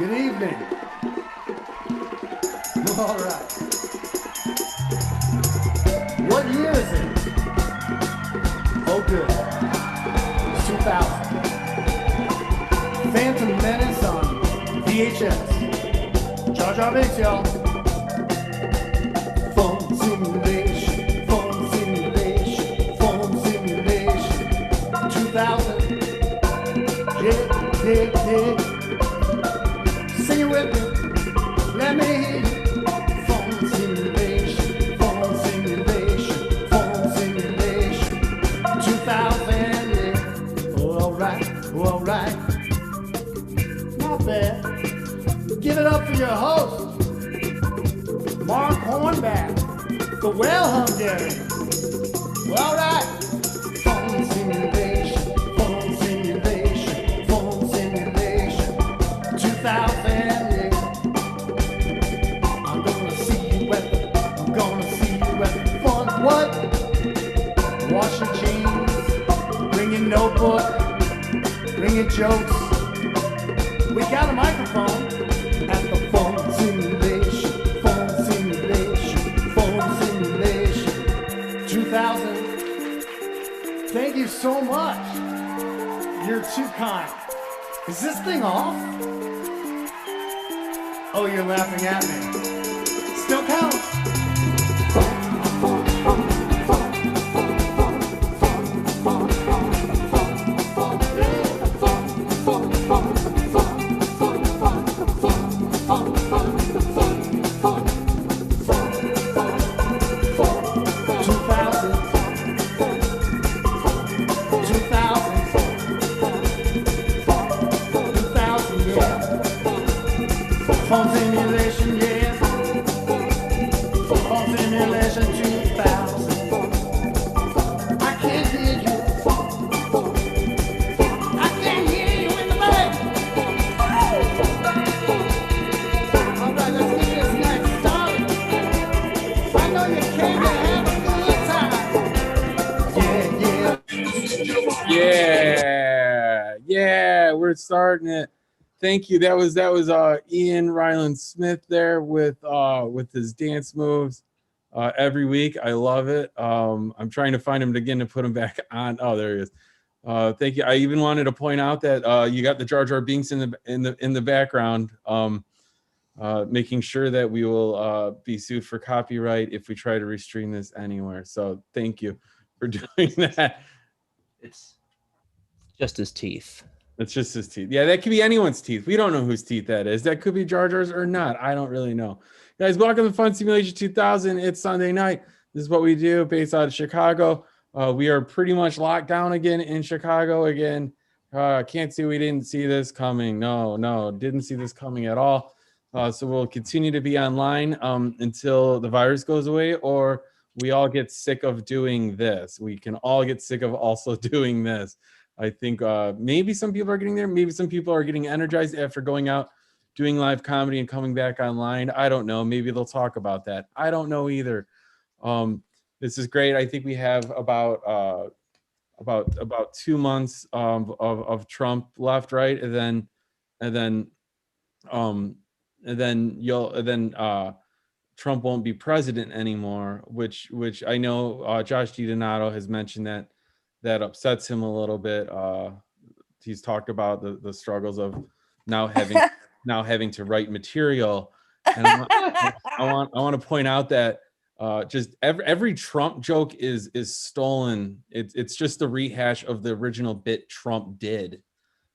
Good evening. All right. What year is it? Oh, good. It's 2000. Phantom Menace on VHS. Jar Jar Binks, y'all. Phone simulation, phone simulation, phone simulation. 2000. Yeah. Sing it with me. Let me hear you. Phone simulation, phone simulation, phone simulation. 2000, yeah. Oh, all right. Not bad. Give it up for your host, Mark Hornback, the well-Hungarian. Well, all right. Phone simulation, phone simulation, phone simulation. 2000, yeah. I'm gonna see you at the fun. What? Wash your jeans, bring your notebook, bring your jokes. We got a microphone at the phone simulation, phone simulation, phone simulation. 2000. Thank you so much. You're too kind. Is this thing off? Oh, you're laughing at me. Still counts. Phone simulation, yeah. Phone simulation 2000. I can't hear you. I can't hear you in the mic. All right, let's get this next started. I know you came to have a good time. Yeah, we're starting it. Thank you. That was Ian Ryland Smith there with his dance moves every week. I love it. I'm trying to find him again to put him back on. Oh, there he is. Thank you. I even wanted to point out that you got the Jar Jar Binks in the background, making sure that we will be sued for copyright if we try to restream this anywhere. So thank you for doing that. It's just his teeth. It's just his teeth. Yeah, that could be anyone's teeth. We don't know whose teeth that is. That could be Jar Jar's or not. I don't really know. Guys, welcome to Fun Simulation 2000. It's Sunday night. This is what we do based out of Chicago. We are pretty much locked down again in Chicago again. Can't say we didn't see this coming. No, didn't see this coming at all. So we'll continue to be online until the virus goes away or we all get sick of doing this. We can all get sick of also doing this. I think maybe some people are getting there. Maybe some people are getting energized after going out, doing live comedy and coming back online. I don't know. Maybe they'll talk about that. I don't know either. This is great. I think we have about 2 months of Trump left, right? And then Trump won't be president anymore, which I know Josh DiDonato has mentioned that upsets him a little bit. He's talked about the struggles of now having to write material. And I want to point out that just every Trump joke is stolen. It's just a rehash of the original bit Trump did.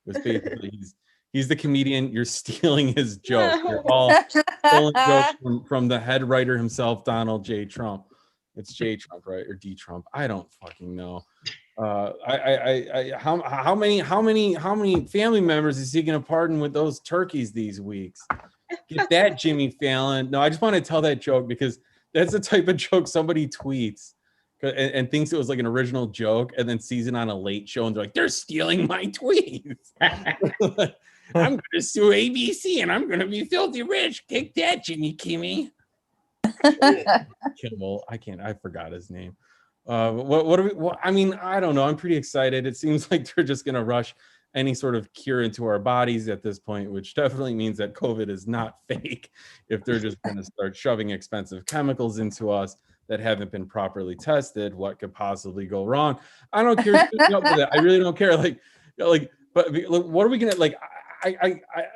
Was basically he's the comedian. You're stealing his joke. They're all stolen jokes from the head writer himself, Donald J. Trump. It's J. Trump, right? Or D. Trump. I don't fucking know. How many family members is he gonna pardon with those turkeys these weeks? Get that, Jimmy Fallon. No, I just want to tell that joke because that's the type of joke somebody tweets and thinks it was like an original joke and then sees it on a late show and they're like, they're stealing my tweets. I'm gonna sue ABC and I'm gonna be filthy rich. Take that, Jimmy Kimmel. Kimmel. I forgot his name. What are we? Well, I mean, I don't know. I'm pretty excited. It seems like they're just gonna rush any sort of cure into our bodies at this point, which definitely means that COVID is not fake if they're just going to start shoving expensive chemicals into us that haven't been properly tested. What could possibly go wrong? I don't care. I really don't care. But what are we gonna like?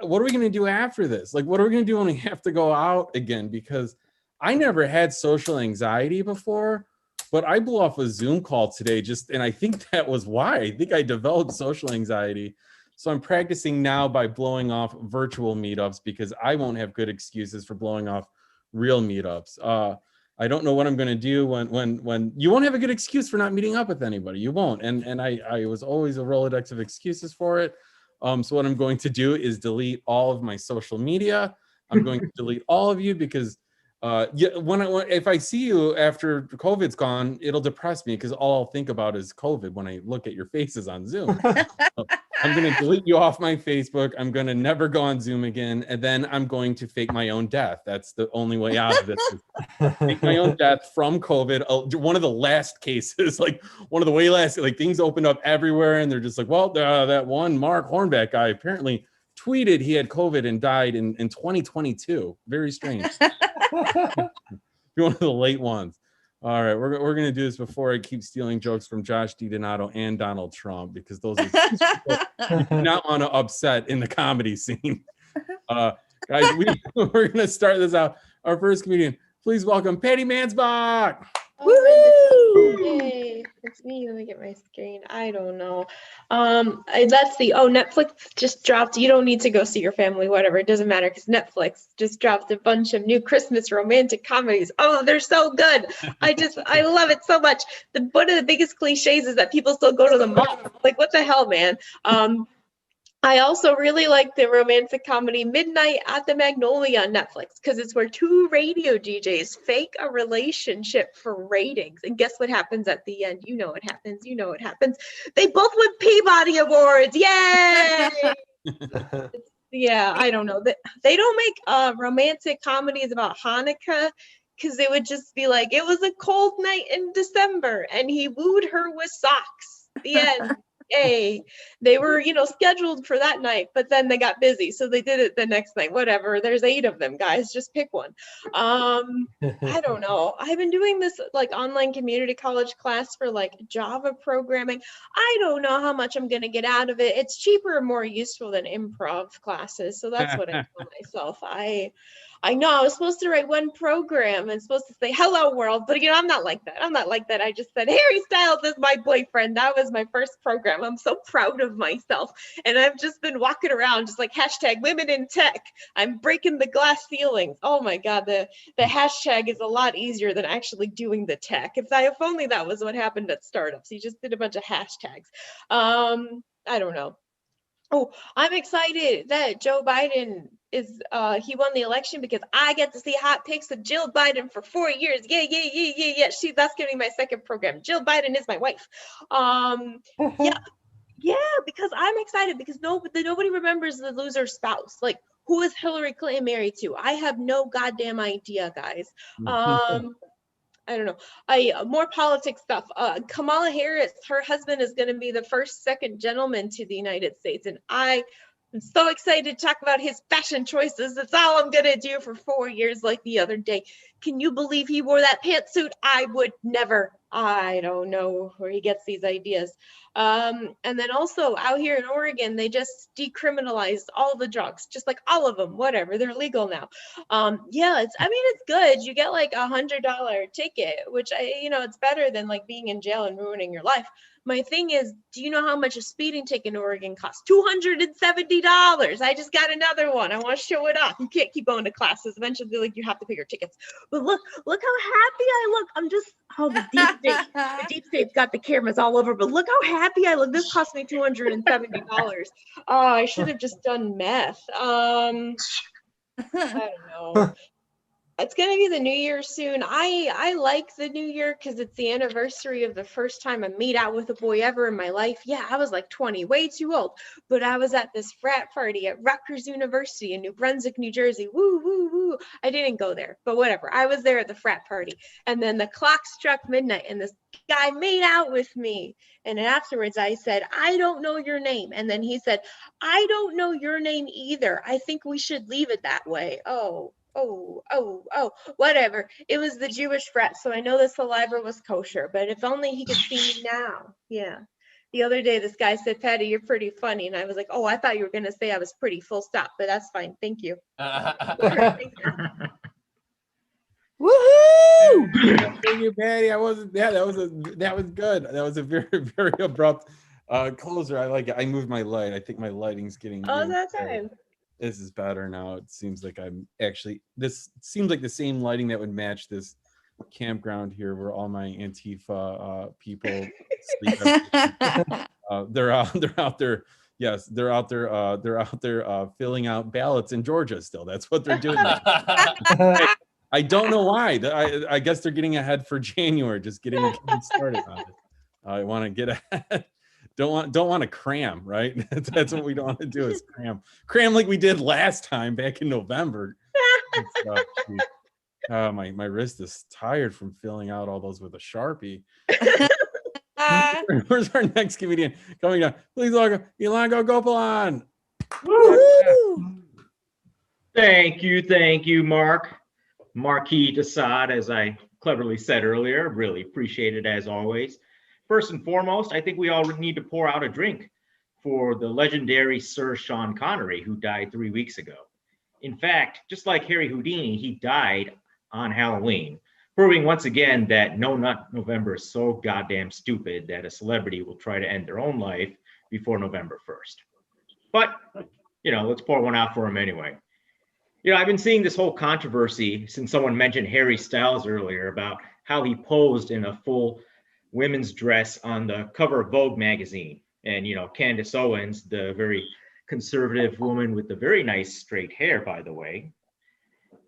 What are we gonna do after this? Like, what are we gonna do when we have to go out again? Because I never had social anxiety before, but I blew off a Zoom call today and I think that was why. I think I developed social anxiety. So I'm practicing now by blowing off virtual meetups because I won't have good excuses for blowing off real meetups. I don't know what I'm going to do when you won't have a good excuse for not meeting up with anybody. You won't. And I was always a Rolodex of excuses for it. So what I'm going to do is delete all of my social media. I'm going to delete all of you because if I see you after COVID's gone, it'll depress me because all I'll think about is COVID when I look at your faces on Zoom. I'm going to delete you off my Facebook. I'm going to never go on Zoom again. And then I'm going to fake my own death. That's the only way out of this. Fake my own death from COVID. One of the last cases, like one of the way last, like things opened up everywhere. And they're just like, well, that one Mark Hornback guy apparently tweeted he had COVID and died in 2022. Very strange. You're one of the late ones. All right, we're going to do this before I keep stealing jokes from Josh DiDonato and Donald Trump, because those are people you do not want to upset in the comedy scene. Guys, we're going to start this out. Our first comedian, please welcome Patty Mansbach. Woo! Yay. It's me. Let me get my screen. I don't know. Netflix just dropped. You don't need to go see your family, whatever. It doesn't matter because Netflix just dropped a bunch of new Christmas romantic comedies. Oh, they're so good. I love it so much. One of the biggest cliches is that people still go to the mall. Like, what the hell, man? I also really like the romantic comedy Midnight at the Magnolia on Netflix because it's where two radio DJs fake a relationship for ratings. And guess what happens at the end? You know what happens. You know what happens. They both win Peabody Awards. Yay! Yeah, I don't know. They don't make romantic comedies about Hanukkah because it would just be like, it was a cold night in December and he wooed her with socks. The end. Yay. They were, scheduled for that night, but then they got busy. So they did it the next night, whatever. There's 8 of them, guys. Just pick one. I don't know. I've been doing this like online community college class for like Java programming. I don't know how much I'm going to get out of it. It's cheaper and more useful than improv classes. So that's what I tell myself. I know I was supposed to write one program and supposed to say hello world, but I'm not like that. I just said Harry Styles is my boyfriend. That was my first program. I'm so proud of myself. And I've just been walking around just like hashtag women in tech. I'm breaking the glass ceilings. Oh my God, the hashtag is a lot easier than actually doing the tech. If only that was what happened at startups. You just did a bunch of hashtags. I don't know. Oh, I'm excited that Joe Biden he won the election because I get to see hot pics of Jill Biden for 4 years. Yeah. That's gonna be my second program. Jill Biden is my wife. Yeah, because I'm excited because nobody remembers the loser spouse. Like, who is Hillary Clinton married to? I have no goddamn idea, guys. I don't know. More politics stuff. Kamala Harris, her husband is going to be the first second gentleman to the United States. And I'm so excited to talk about his fashion choices. That's all I'm going to do for 4 years like the other day. Can you believe he wore that pantsuit? I would never. I don't know where he gets these ideas. And then also out here in Oregon, they just decriminalized all the drugs, just like all of them, whatever, they're legal now. It's good. You get like $100 ticket, which it's better than like being in jail and ruining your life. My thing is, do you know how much a speeding ticket in Oregon costs? $270. I just got another one. I want to show it off. You can't keep going to classes. Eventually, like, you have to pay your tickets. But look how happy I look. The deep state's got the cameras all over, but look how happy I look. This cost me $270. Oh, I should have just done meth. I don't know. It's going to be the new year soon. I like the new year because it's the anniversary of the first time I made out with a boy ever in my life. Yeah, I was like 20, way too old. But I was at this frat party at Rutgers University in New Brunswick, New Jersey. Woo, woo, woo. I didn't go there, but whatever. I was there at the frat party. And then the clock struck midnight and this guy made out with me. And then afterwards I said, I don't know your name. And then he said, I don't know your name either. I think we should leave it that way. Oh, whatever. It was the Jewish frat, so I know the saliva was kosher, but if only he could see me now. Yeah. The other day, this guy said, Patty, you're pretty funny. And I was like, oh, I thought you were going to say I was pretty, full stop, but that's fine. Thank you. Woohoo! Thank you, Patty. I wasn't. Yeah, that was good. That was a very very abrupt closer. I like it. I moved my light. I think my lighting's getting. Oh, really that's better. time. This is better now. It seems like I'm actually. This seems like the same lighting that would match this campground here, where all my Antifa people sleep. They're out there. Yes, they're out there. They're out there filling out ballots in Georgia. Still, that's what they're doing. I don't know why. I guess they're getting ahead for January, just getting started on it. I want to get ahead. Don't want to cram, right? That's what we don't want to do is cram like we did last time back in November. My wrist is tired from filling out all those with a Sharpie. Where's our next comedian coming down? Please welcome Elango Gopalan. Woohoo! Thank you, Mark. Marquis Desaad, as I cleverly said earlier, really appreciate it as always. First and foremost, I think we all need to pour out a drink for the legendary Sir Sean Connery, who died 3 weeks ago. In fact, just like Harry Houdini, he died on Halloween, proving once again that No Nut November is so goddamn stupid that a celebrity will try to end their own life before November 1st. But, let's pour one out for him anyway. I've been seeing this whole controversy since someone mentioned Harry Styles earlier about how he posed in a full women's dress on the cover of Vogue magazine. And, Candace Owens, the very conservative woman with the very nice straight hair, by the way,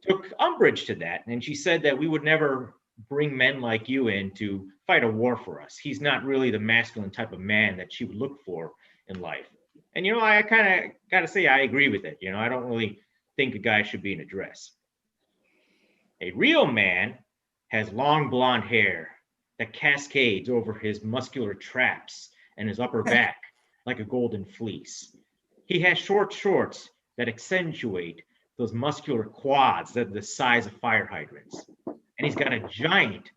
took umbrage to that. And she said that we would never bring men like you in to fight a war for us. He's not really the masculine type of man that she would look for in life. And, I kind of got to say, I agree with it. I don't really think a guy should be in a dress. A real man has long blonde hair that cascades over his muscular traps and his upper back like a golden fleece. He has short shorts that accentuate those muscular quads that are the size of fire hydrants. And he's got a giant,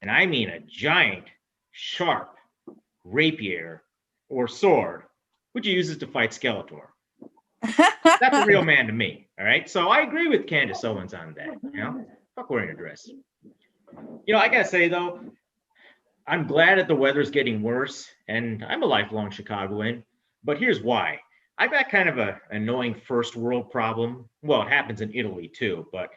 and I mean a giant, sharp rapier or sword, which he uses to fight Skeletor. That's a real man to me. All right. So I agree with Candace Owens on that. Fuck wearing a dress. I gotta say though, I'm glad that the weather's getting worse, and I'm a lifelong Chicagoan. But here's why. I've got kind of an annoying first world problem. Well, it happens in Italy too, but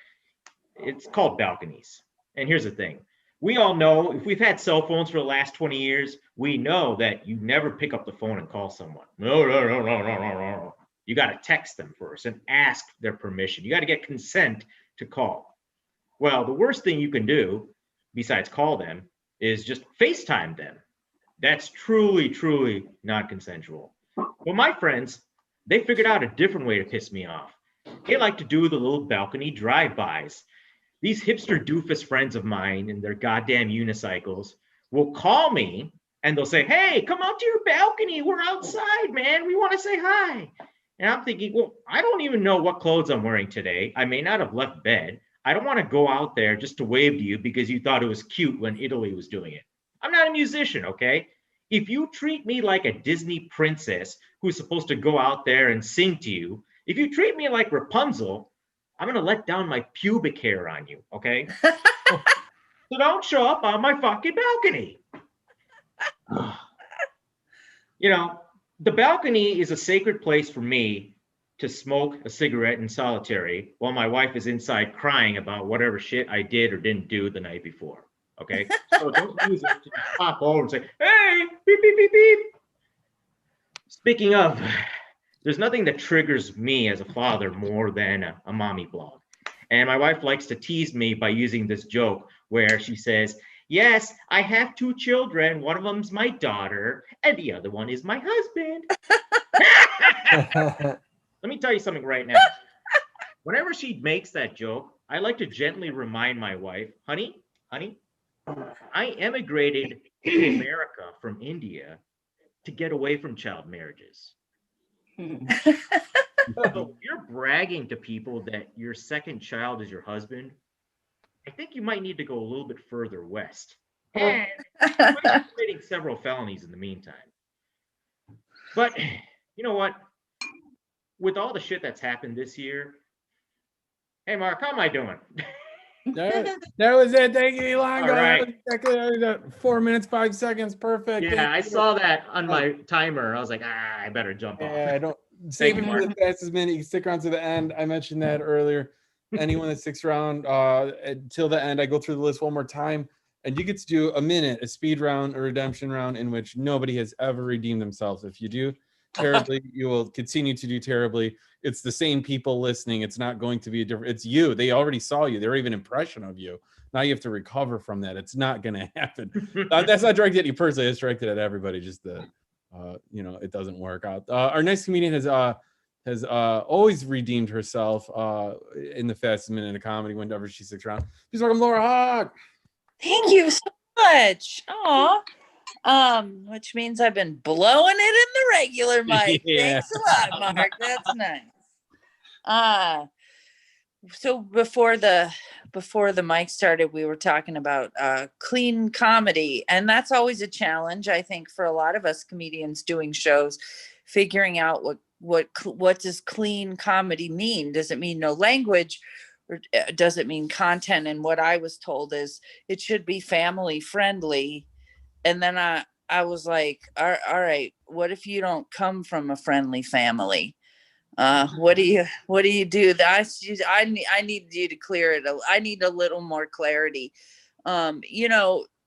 it's called balconies. And here's the thing. We all know, if we've had cell phones for the last 20 years, we know that you never pick up the phone and call someone. No. You got to text them first and ask their permission. You got to get consent to call. Well, the worst thing you can do, besides call them, is just FaceTime them. That's truly, truly not consensual. Well, my friends, they figured out a different way to piss me off. They like to do the little balcony drive-bys. These hipster doofus friends of mine in their goddamn unicycles will call me and they'll say, hey, come out to your balcony. We're outside, man. We want to say hi. And I'm thinking, well, I don't even know what clothes I'm wearing today. I may not have left bed. I don't want to go out there just to wave to you because you thought it was cute when Italy was doing it. I'm not a musician, okay? If you treat me like a Disney princess who's supposed to go out there and sing to you, if you treat me like Rapunzel, I'm going to let down my pubic hair on you, okay? So don't show up on my fucking balcony. The balcony is a sacred place for me to smoke a cigarette in solitary while my wife is inside crying about whatever shit I did or didn't do the night before. Okay? So don't use it to pop over and say, hey, beep, beep, beep, beep. Speaking of, there's nothing that triggers me as a father more than a mommy blog. And my wife likes to tease me by using this joke where she says, yes, I have 2 children. One of them's my daughter, and the other one is my husband. Let me tell you something right now. Whenever she makes that joke, I like to gently remind my wife, honey, I emigrated to America from India to get away from child marriages. So if you're bragging to people that your second child is your husband, I think you might need to go a little bit further west. And you might be committing several felonies in the meantime. But you know what? With all the shit that's happened this year, hey Mark, how am I doing? That was it. Thank you, Elongo. All right. Exactly 4 minutes, 5 seconds. Perfect. Yeah, I Thank you. saw that on my timer. I was like, I better jump off. Yeah, I don't save you, it for the fastest minute. You can stick around to the end. I mentioned that earlier. Anyone that sticks around until the end, I go through the list one more time, and you get to do a minute, a speed round, a redemption round in which nobody has ever redeemed themselves. If you do terribly, you will continue to do terribly. It's the same people listening. It's not going to be a different. It's you. They already saw you. They already have an impression of you. Now you have to recover from that. It's not going to happen. That's not directed at you personally. It's directed at everybody. Just the, it doesn't work out. Our next comedian has always redeemed herself in the fastest minute of comedy whenever she sticks around. Please welcome Laura Hawk. Thank you so much. Aw. Which means I've been blowing it in the regular mic. Yeah. Thanks a lot, Mark. That's nice. So before the mic started, we were talking about clean comedy, and that's always a challenge, I think, for a lot of us comedians doing shows, figuring out what does clean comedy mean? Does it mean no language, or does it mean content? And what I was told is it should be family friendly. And then I was like, all right, what if you don't come from a friendly family? What do you do? I need you to clear it. I need a little more clarity. And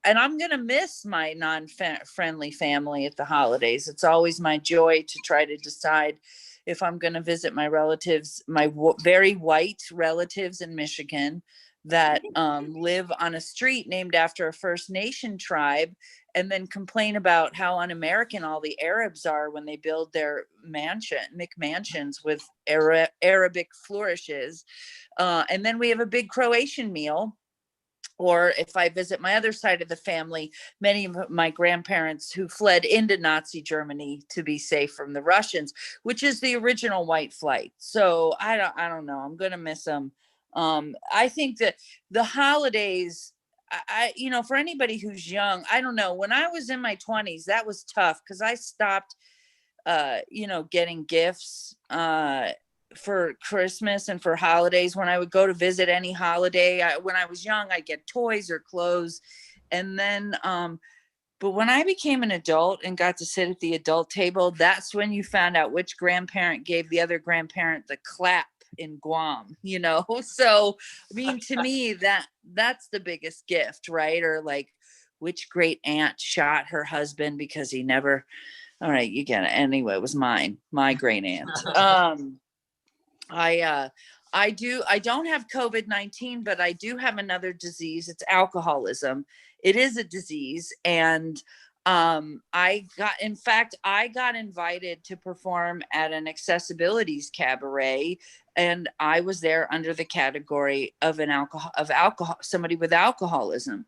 I'm going to miss my non-friendly family at the holidays. It's always my joy to try to decide if I'm going to visit my relatives, my very white relatives in Michigan that live on a street named after a First Nation tribe, and then complain about how un-American all the Arabs are when they build their McMansions with Arabic flourishes. And then we have a big Croatian meal. Or if I visit my other side of the family, many of my grandparents who fled into Nazi Germany to be safe from the Russians, which is the original white flight. So I don't know. I'm going to miss them. I think that the holidays, for anybody who's young, I don't know. When I was in my 20s, that was tough because I stopped, getting gifts for Christmas and for holidays. When I would go to visit any holiday, when I was young, I'd get toys or clothes. And then, but when I became an adult and got to sit at the adult table, that's when you found out which grandparent gave the other grandparent the clap in Guam, So, I mean, to me, that's the biggest gift, right? Or like, which great aunt shot her husband because he never, all right, you get it. Anyway, it was my great aunt. I don't have COVID-19, but I do have another disease. It's alcoholism. It is a disease. And I got invited to perform at an accessibilities cabaret, and I was there under the category of somebody with alcoholism.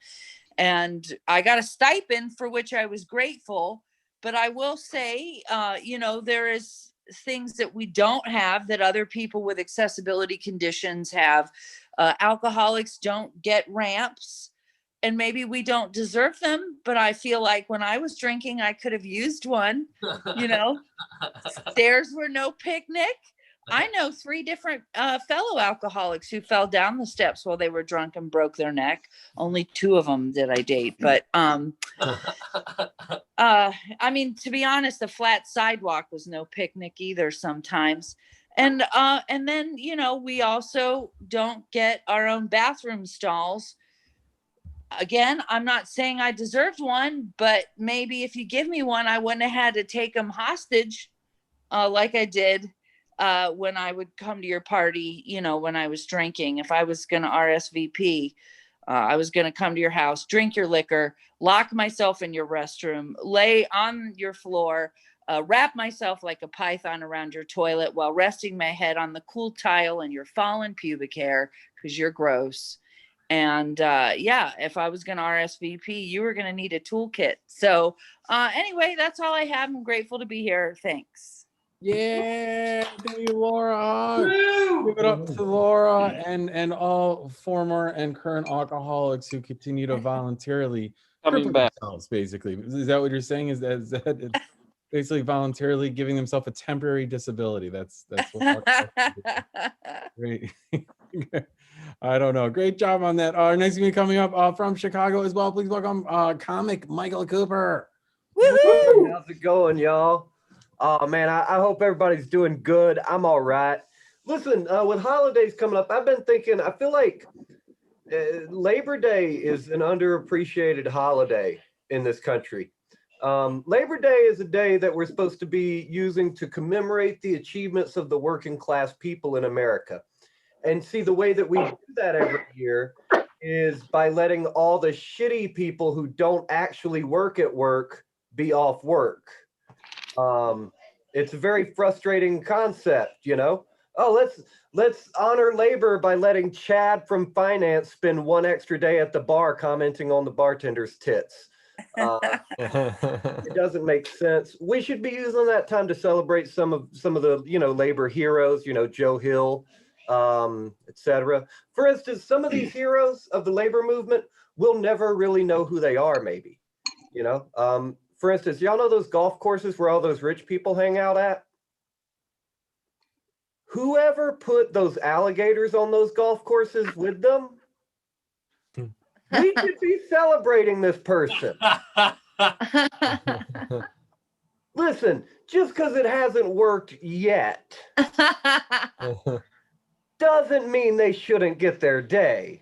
And I got a stipend for which I was grateful. But I will say, there is things that we don't have that other people with accessibility conditions have. Alcoholics don't get ramps, and maybe we don't deserve them, but I feel like when I was drinking, I could have used one. Stairs were no picnic. I know 3 different fellow alcoholics who fell down the steps while they were drunk and broke their neck. Only 2 of them did I date, but I mean, to be honest, the flat sidewalk was no picnic either sometimes. And then, we also don't get our own bathroom stalls. Again, I'm not saying I deserved one, but maybe if you give me one, I wouldn't have had to take them hostage like I did when I would come to your party, when I was drinking. If I was going to RSVP, I was going to come to your house, drink your liquor, lock myself in your restroom, lay on your floor, wrap myself like a python around your toilet while resting my head on the cool tile and your fallen pubic hair because you're gross. And yeah, if I was going to RSVP, you were going to need a toolkit. So anyway, that's all I have. I'm grateful to be here. Thanks. Yeah, thank you, Laura. Give it up to Laura and all former and current alcoholics who continue to voluntarily Coming cripple back. themselves, basically. Is that what you're saying? Is that it's basically voluntarily giving themselves a temporary disability? That's what alcoholics do. Great. I don't know. Great job on that. Our next meeting coming up from Chicago as well. Please welcome comic Michael Cooper. Woohoo! How's it going, y'all? Oh man, I hope everybody's doing good. I'm all right. Listen, with holidays coming up, I've been thinking, I feel like Labor Day is an underappreciated holiday in this country. Labor Day is a day that we're supposed to be using to commemorate the achievements of the working class people in America. And see, the way that we do that every year is by letting all the shitty people who don't actually work at work be off work. It's a very frustrating concept, you know? Oh, let's honor labor by letting Chad from finance spend one extra day at the bar commenting on the bartender's tits. It doesn't make sense. We should be using that time to celebrate some of the, you know, labor heroes, you know, Joe Hill, etc. For instance, some of these heroes of the labor movement, we'll never really know who they are, maybe, you know? For instance, y'all know those golf courses where all those rich people hang out at? Whoever put those alligators on those golf courses with them, we should be celebrating this person. Listen, just because it hasn't worked yet doesn't mean they shouldn't get their day.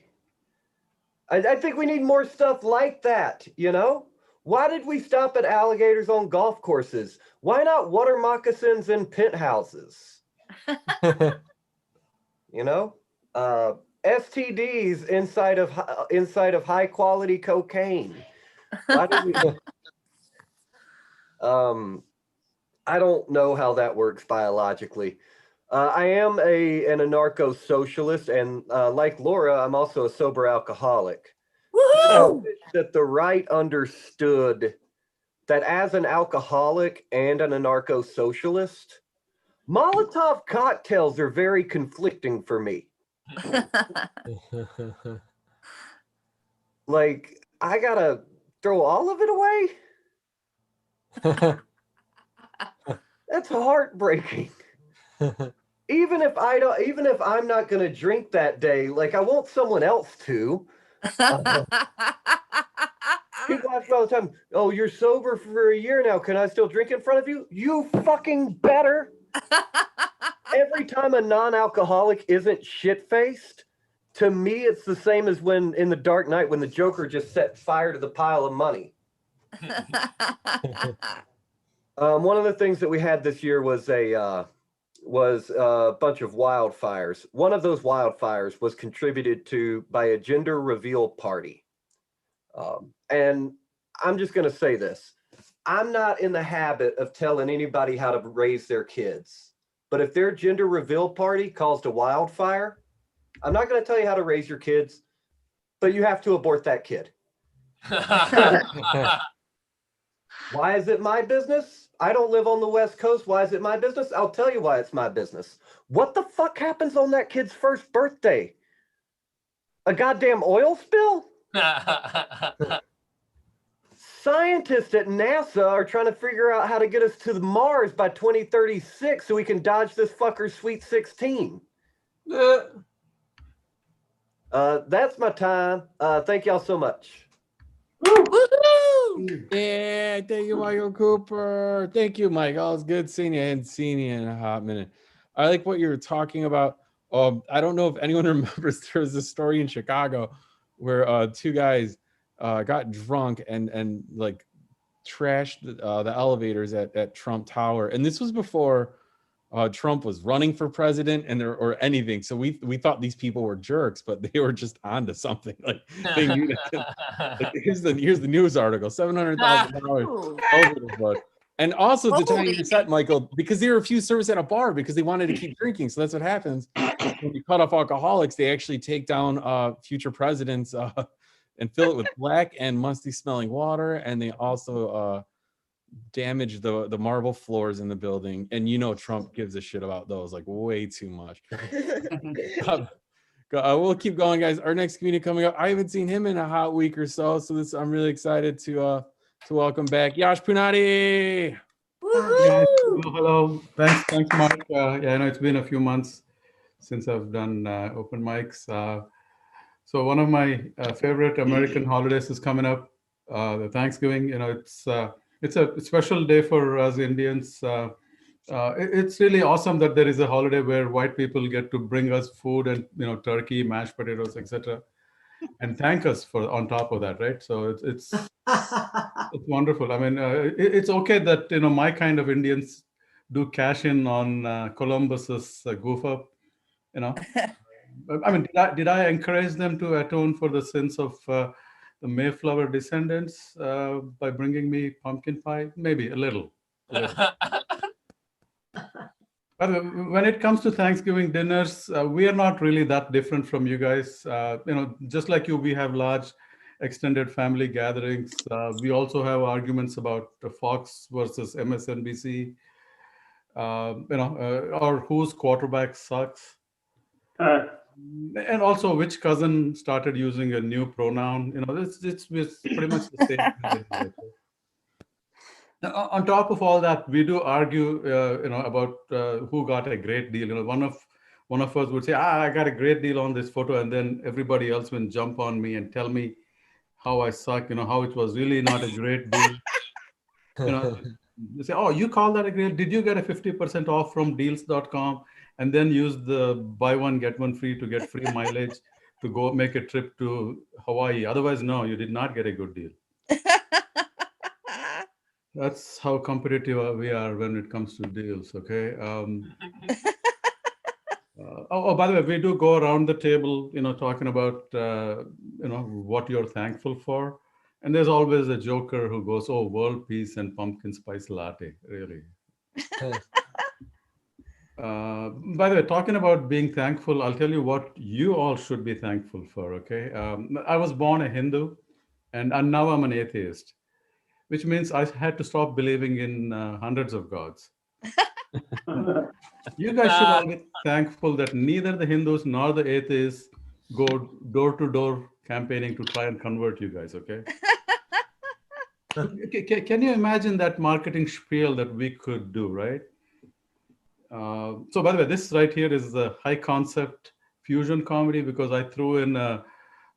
I think we need more stuff like that, you know? Why did we stop at alligators on golf courses? Why not water moccasins in penthouses? You know, STDs inside of high quality cocaine. Why did we? I don't know how that works biologically. I am an anarcho-socialist, and like Laura, I'm also a sober alcoholic. I wish that the right understood that as an alcoholic and an anarcho-socialist, Molotov cocktails are very conflicting for me. Like, I gotta throw all of it away? That's heartbreaking. Even if I'm not gonna drink that day, like I want someone else to. People ask me all the time, oh, you're sober for a year now. Can I still drink in front of you? You fucking better. Every time a non-alcoholic isn't shit-faced, to me, it's the same as when in The Dark Knight, when the Joker just set fire to the pile of money. One of the things that we had this year was a bunch of wildfires. One of those wildfires was contributed to by a gender reveal party. And I'm just going to say this. I'm not in the habit of telling anybody how to raise their kids. But if their gender reveal party caused a wildfire, I'm not going to tell you how to raise your kids, but you have to abort that kid. Why is it my business? I don't live on the West Coast. Why is it my business? I'll tell you why it's my business. What the fuck happens on that kid's first birthday? A goddamn oil spill? Scientists at NASA are trying to figure out how to get us to the Mars by 2036 so we can dodge this fucker's Sweet 16. That's my time. Thank y'all so much. Yeah, thank you, Michael Cooper. Thank you, Michael. It's good seeing you. I hadn't seen you in a hot minute. I like what you were talking about. I don't know if anyone remembers, there was a story in Chicago where two guys got drunk and like trashed the elevators at Trump Tower. And this was before Trump was running for president or anything. So we thought these people were jerks, but they were just onto something. Like they knew that, like, here's the news article, $700,000 over the book. And also to tie in Holy- your set, Michael, because they refused service at a bar because they wanted to keep drinking. So that's what happens when you cut off alcoholics. They actually take down future presidents and fill it with black and musty smelling water, and they also damage the marble floors in the building. And you know Trump gives a shit about those like way too much. We'll keep going, guys. Our next comedian coming up. I haven't seen him in a hot week or so, so this I'm really excited to welcome back Yash Punati. Yes, hello. Thanks, Mark. Yeah, I know it's been a few months since I've done open mics. So one of my favorite American holidays is coming up, the Thanksgiving. You know, it's a special day for us Indians. It's really awesome that there is a holiday where white people get to bring us food and turkey, mashed potatoes, etc., and thank us for on top of that, right? So it's wonderful. I mean, it's okay that my kind of Indians do cash in on Columbus's goof up. I mean, did I encourage them to atone for the sins of the Mayflower descendants by bringing me pumpkin pie? Maybe a little. But when it comes to Thanksgiving dinners, we are not really that different from you guys. Just like you, we have large extended family gatherings. We also have arguments about Fox versus MSNBC, or whose quarterback sucks. And also which cousin started using a new pronoun. It's pretty much the same thing. On top of all that, we do argue, about who got a great deal. One of us would say, I got a great deal on this photo, and then everybody else will jump on me and tell me how I suck. How it was really not a great deal. They say, oh, you call that a great? Did you get a 50% off from deals.com and then use the buy one get one free to get free mileage to go make a trip to Hawaii? Otherwise, no, you did not get a good deal. That's how competitive we are when it comes to deals, okay? By the way, we do go around the table, talking about, what you're thankful for. And there's always a joker who goes, oh, world peace and pumpkin spice latte, really. By the way, talking about being thankful, I'll tell you what you all should be thankful for, okay? I was born a Hindu, and now I'm an atheist, which means I had to stop believing in hundreds of gods. You guys should all be thankful that neither the Hindus nor the atheists go door-to-door campaigning to try and convert you guys, okay? Can you imagine that marketing spiel that we could do, right? So by the way, this right here is the high concept fusion comedy because I threw in a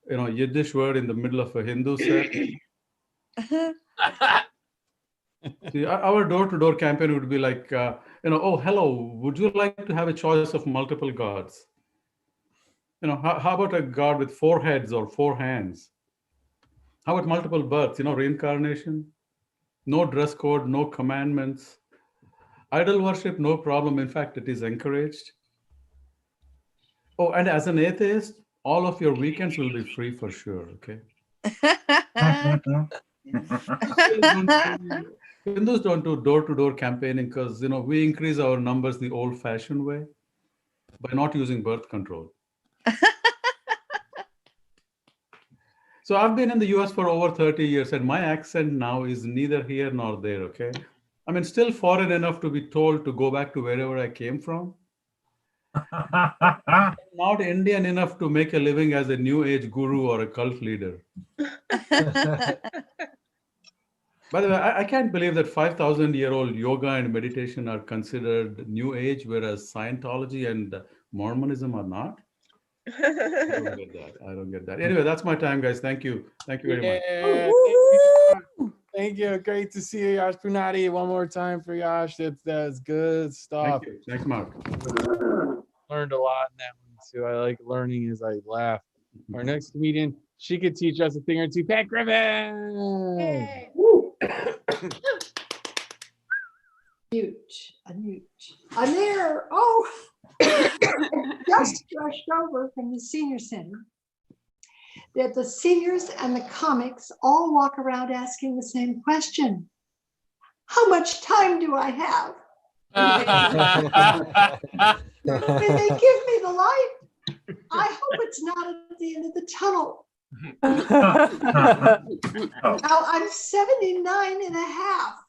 Yiddish word in the middle of a Hindu set. See, our door-to-door campaign would be like, oh, hello, would you like to have a choice of multiple gods? How about a god with 4 heads or 4 hands? How about multiple births, reincarnation? No dress code, no commandments. Idol worship, no problem. In fact, it is encouraged. Oh, and as an atheist, all of your weekends will be free for sure, okay? Hindus don't do door-to-door campaigning because, we increase our numbers the old-fashioned way by not using birth control. So I've been in the US for over 30 years and my accent now is neither here nor there, okay? I mean, still foreign enough to be told to go back to wherever I came from. Not Indian enough to make a living as a new age guru or a cult leader. By the way, I can't believe that 5,000-year-old yoga and meditation are considered new age, whereas Scientology and Mormonism are not. I don't get that. Anyway, that's my time, guys. Thank you. Thank you very much. Thank you. Great to see you, Yash Punati. One more time for Yash. That's good stuff. Thank you. Thanks, Mark. Learned a lot in that one too. I like learning as I laugh. Our next comedian, she could teach us a thing or two. Pat Griffin. Unmute. I'm there. Oh, just rushed over from the senior center. That the seniors and the comics all walk around asking the same question. how much time do I have? When they give me the light, I hope it's not at the end of the tunnel. Now I'm 79 and a half.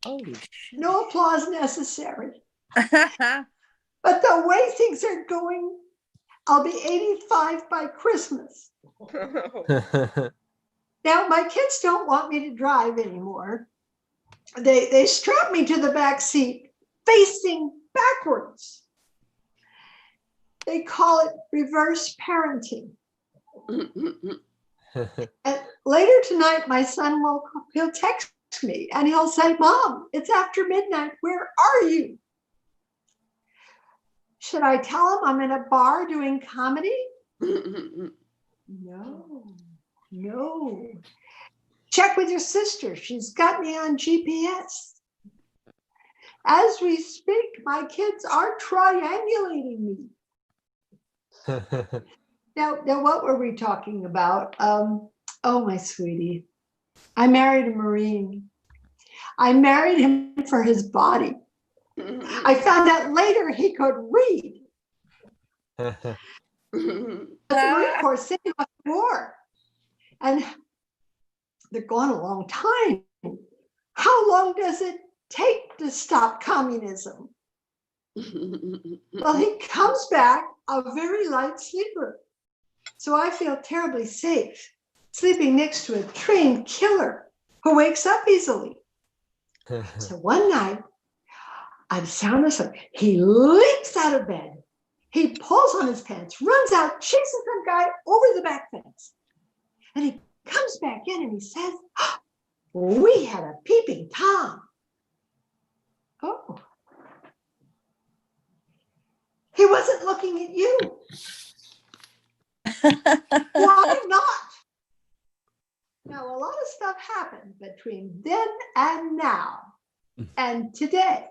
Holy shit. No applause necessary. But the way things are going, I'll be 85 by Christmas. Now, my kids don't want me to drive anymore. They strap me to the back seat, facing backwards. They call it reverse parenting. And later tonight, my son he'll text me and he'll say, "Mom, it's after midnight. Where are you?" Should I tell him I'm in a bar doing comedy? No. Check with your sister. She's got me on GPS. As we speak, my kids are triangulating me. Now, what were we talking about? Oh, my sweetie. I married a Marine. I married him for his body. I found out later he could read. But the Marine Corps sent him off to war. And they're gone a long time. How long does it take to stop communism? Well, he comes back a very light sleeper. So I feel terribly safe sleeping next to a trained killer who wakes up easily. So one night, I'm sound asleep. He leaps out of bed. He pulls on his pants, runs out, chases some guy over the back fence. And he comes back in and he says, "Oh, we had a peeping Tom." Oh. He wasn't looking at you. Why not? Now, a lot of stuff happened between then and now. And today,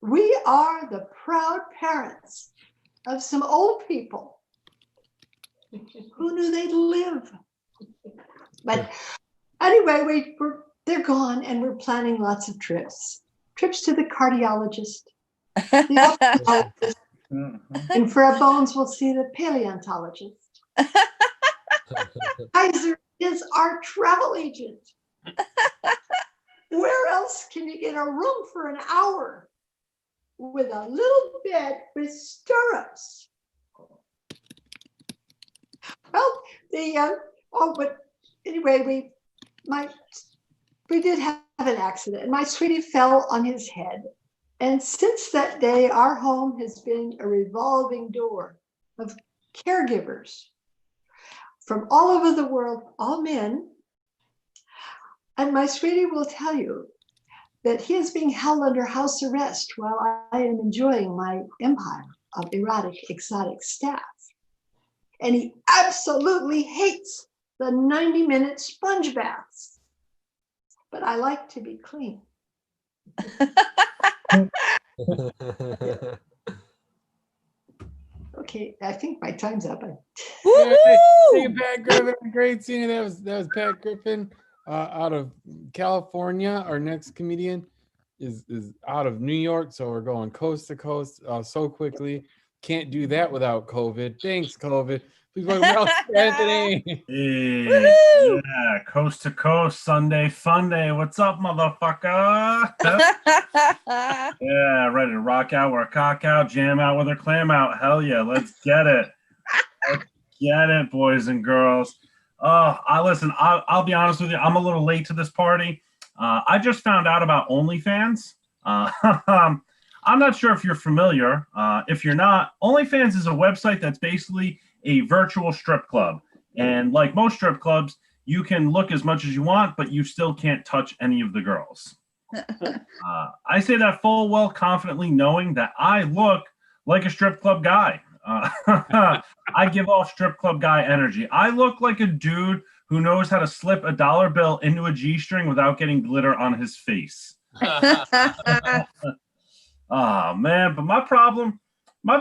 we are the proud parents of some old people who knew they'd live. But anyway, they're gone and we're planning lots of trips. Trips to the cardiologist, the ophthalmologist, and for our bones, we'll see the paleontologist. Kaiser is our travel agent. Where else can you get a room for an hour with a little bed with stirrups? Well, but anyway, we did have an accident. My sweetie fell on his head. And since that day, our home has been a revolving door of caregivers from all over the world, all men. And my sweetie will tell you that he is being held under house arrest while I am enjoying my empire of erotic, exotic staff. And he absolutely hates the 90-minute sponge baths. But I like to be clean. Okay, I think my time's up. Thank you, Pat Griffin. Great seeing you. That was Pat Griffin out of California. Our next comedian is out of New York, so we're going coast to coast so quickly. Can't do that without COVID. Thanks, COVID. Please welcome Anthony. Hey, yeah, coast to coast, Sunday fun day. What's up, motherfucker? Yeah, ready to rock out, work cock out, jam out with her clam out. Hell yeah, let's get it. Let's get it, boys and girls. Listen, I'll be honest with you. I'm a little late to this party. I just found out about OnlyFans. I'm not sure if you're familiar. If you're not, OnlyFans is a website that's basically a virtual strip club. And like most strip clubs, you can look as much as you want, but you still can't touch any of the girls. I say that full well confidently knowing that I look like a strip club guy. I give off strip club guy energy. I look like a dude who knows how to slip a dollar bill into a G-string without getting glitter on his face. Oh, man. But my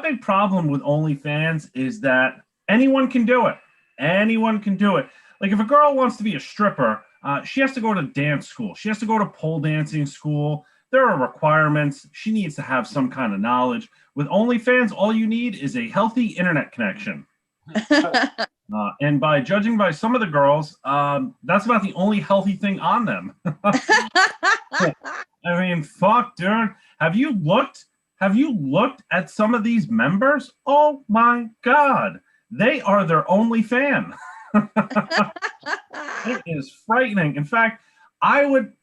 big problem with OnlyFans is that anyone can do it. Anyone can do it. Like if a girl wants to be a stripper, She has to go to dance school. She has to go to pole dancing school. There are requirements. She needs to have some kind of knowledge. With OnlyFans, all you need is a healthy internet connection. And by judging by some of the girls, that's about the only healthy thing on them. I mean, fuck, dude. Have you looked at some of these members? Oh my God. They are their only fan. It is frightening. In fact, I would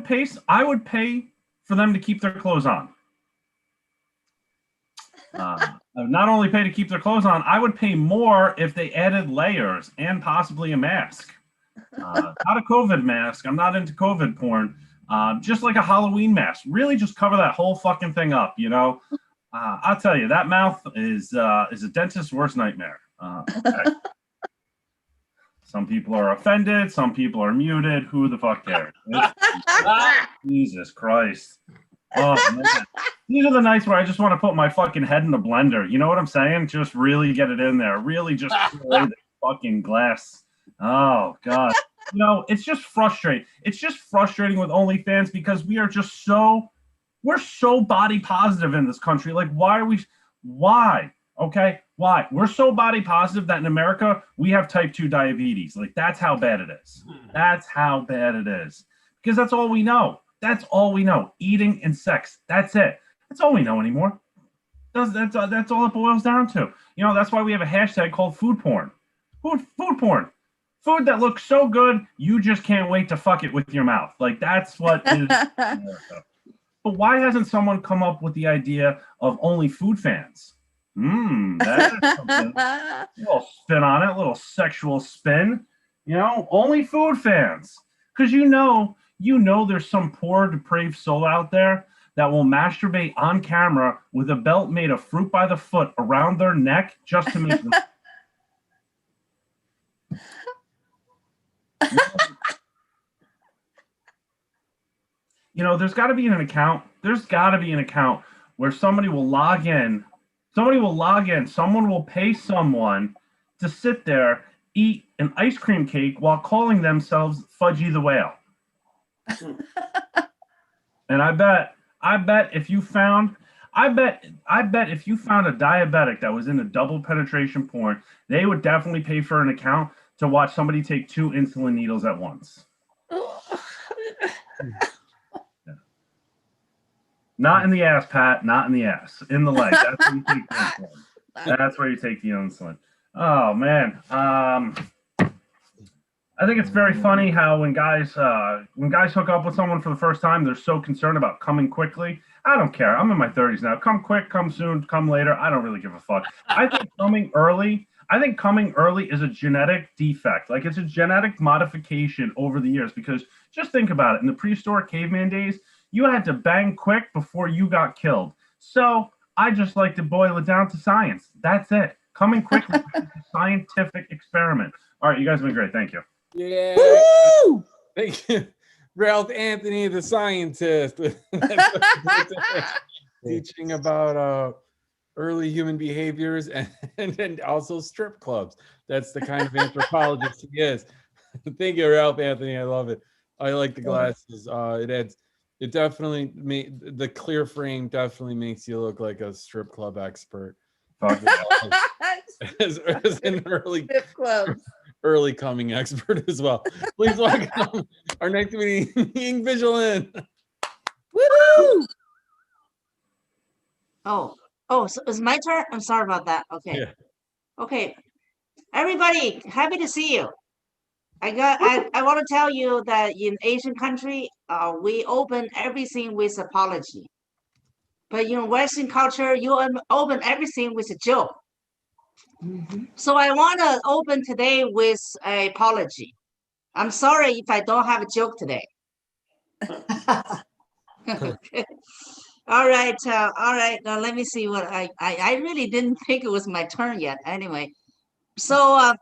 pay for them to keep their clothes on. I would not only pay to keep their clothes on, I would pay more if they added layers and possibly a mask. Not a COVID mask. I'm not into COVID porn. Just like a Halloween mask. Really just cover that whole fucking thing up, you know? I'll tell you, that mouth is a dentist's worst nightmare. Okay. Some people are offended. Some people are muted. Who the fuck cares? Jesus Christ. Oh, man. These are the nights where I just want to put my fucking head in the blender. You know what I'm saying? Just really get it in there. Really just throw the fucking glass. Oh, God. You know, it's just frustrating. It's just frustrating with OnlyFans because we're so body positive in this country. Like, why? Okay? Why? We're so body positive that in America, we have type 2 diabetes. Like, that's how bad it is. That's how bad it is. Because that's all we know. That's all we know. Eating and sex. That's it. That's all we know anymore. That's all it boils down to. You know, that's why we have a hashtag called food porn. Food porn. Food that looks so good, you just can't wait to fuck it with your mouth. Like, that's what is America. But why hasn't someone come up with the idea of only food fans? That is something. A little spin on it, a little sexual spin. You know, only food fans. Because you know there's some poor, depraved soul out there that will masturbate on camera with a belt made of fruit by the foot around their neck just to make them. You know, there's got to be an account. There's got to be an account where somebody will log in. Someone will pay someone to sit there, eat an ice cream cake while calling themselves Fudgy the Whale. And I bet if you found a diabetic that was into double penetration porn, they would definitely pay for an account to watch somebody take 2 insulin needles at once. Not in the ass, Pat. Not in the ass. In the leg. That's where you take the insulin. That's where you take the insulin. Oh man. I think it's very funny how when guys hook up with someone for the first time, they're so concerned about coming quickly. I don't care. I'm in my 30s now. Come quick, come soon, come later. I don't really give a fuck. I think coming early is a genetic defect. Like, it's a genetic modification over the years, because just think about it. In the prehistoric caveman days, you had to bang quick before you got killed. So I just like to boil it down to science. That's it. Coming quickly is a scientific experiment. All right, you guys have been great. Thank you. Yeah. Woo! Thank you. Ralph Anthony, the scientist. Teaching about early human behaviors and also strip clubs. That's the kind of anthropologist he is. Thank you, Ralph Anthony. I love it. I like the glasses. It definitely the clear frame definitely makes you look like a strip club expert. as an early coming expert as well. Please welcome our next meeting, Ying Vigilin. Woo! Oh, so it's my turn. I'm sorry about that. Okay. Yeah. Okay. Everybody, happy to see you. I want to tell you that in Asian country, we open everything with apology. But in Western culture, you open everything with a joke. Mm-hmm. So I want to open today with an apology. I'm sorry if I don't have a joke today. Okay. All right. Now let me see what I really didn't think it was my turn yet. Anyway, so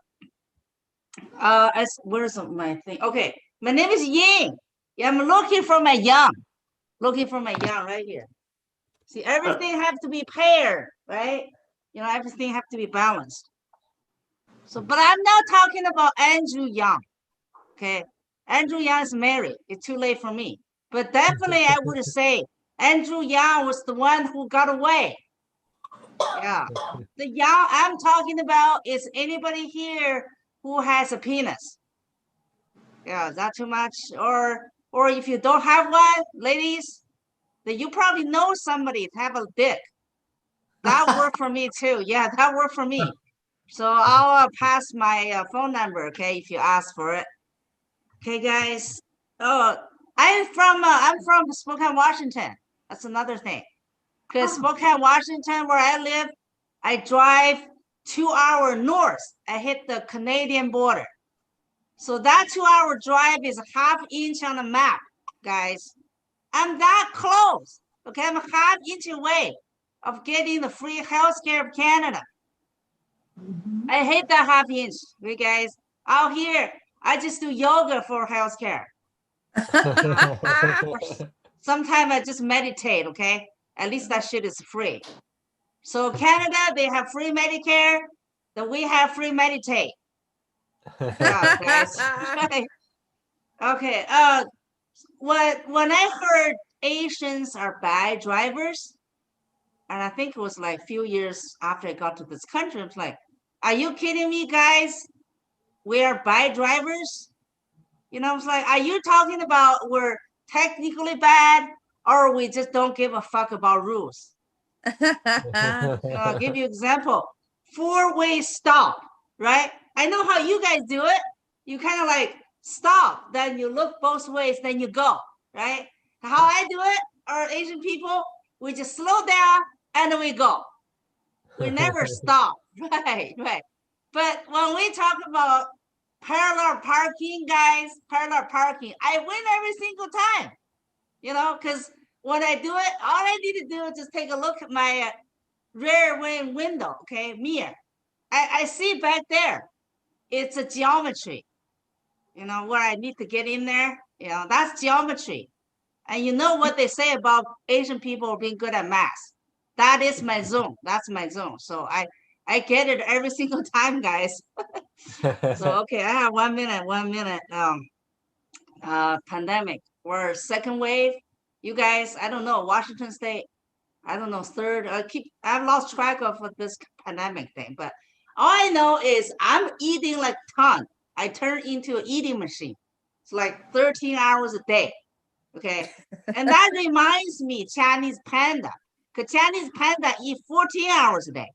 where's my thing? Okay, my name is Ying. Yeah, I'm looking for my yang. Right here. See, everything have to be paired, right? You know, everything have to be balanced. So, but I'm not talking about Andrew Yang. Okay, Andrew Yang is married. It's too late for me. But definitely, I would say Andrew Yang was the one who got away. Yeah, the Yang I'm talking about is anybody here who has a penis. Yeah, is that too much? Or if you don't have one, ladies, then you probably know somebody to have a dick. That worked for me too. Yeah, that worked for me. So I'll pass my phone number, okay, if you ask for it. Okay, guys. Oh, I'm from Spokane, Washington. That's another thing. Because Spokane, Washington, where I live, I drive 2 hours north. I hit the Canadian border. So that 2 hour drive is a half inch on the map, guys. I'm that close. Okay, I'm a half inch away of getting the free healthcare of Canada. I hate that half inch, you guys. Out here, I just do yoga for healthcare. Sometimes I just meditate, okay? At least that shit is free. So Canada, they have free Medicare, then we have free meditate. Yeah, guys. Okay, when I heard Asians are bad drivers, and I think it was like a few years after I got to this country, I was like, are you kidding me, guys? We are bad drivers? You know, I was like, are you talking about we're technically bad or we just don't give a fuck about rules? I'll give you an example. 4-way stop, right? I know how you guys do it. You kind of like stop, then you look both ways, then you go, right? How I do it, our Asian people, we just slow down and then we go. We never stop, right? But when we talk about parallel parking, guys, parallel parking, I win every single time, you know, because when I do it, all I need to do is just take a look at my rear window, okay, mirror. I see back there, it's a geometry, you know, where I need to get in there, you know, that's geometry. And you know what they say about Asian people being good at math. That is my zone. That's my zone. So I get it every single time, guys. So, okay, I have 1 minute. Pandemic or second wave. You guys, I don't know, Washington State, I don't know, third, I've lost track of this pandemic thing, but all I know is I'm eating like ton. I turn into an eating machine. It's like 13 hours a day. Okay. And that reminds me, Chinese panda. Because Chinese panda eat 14 hours a day.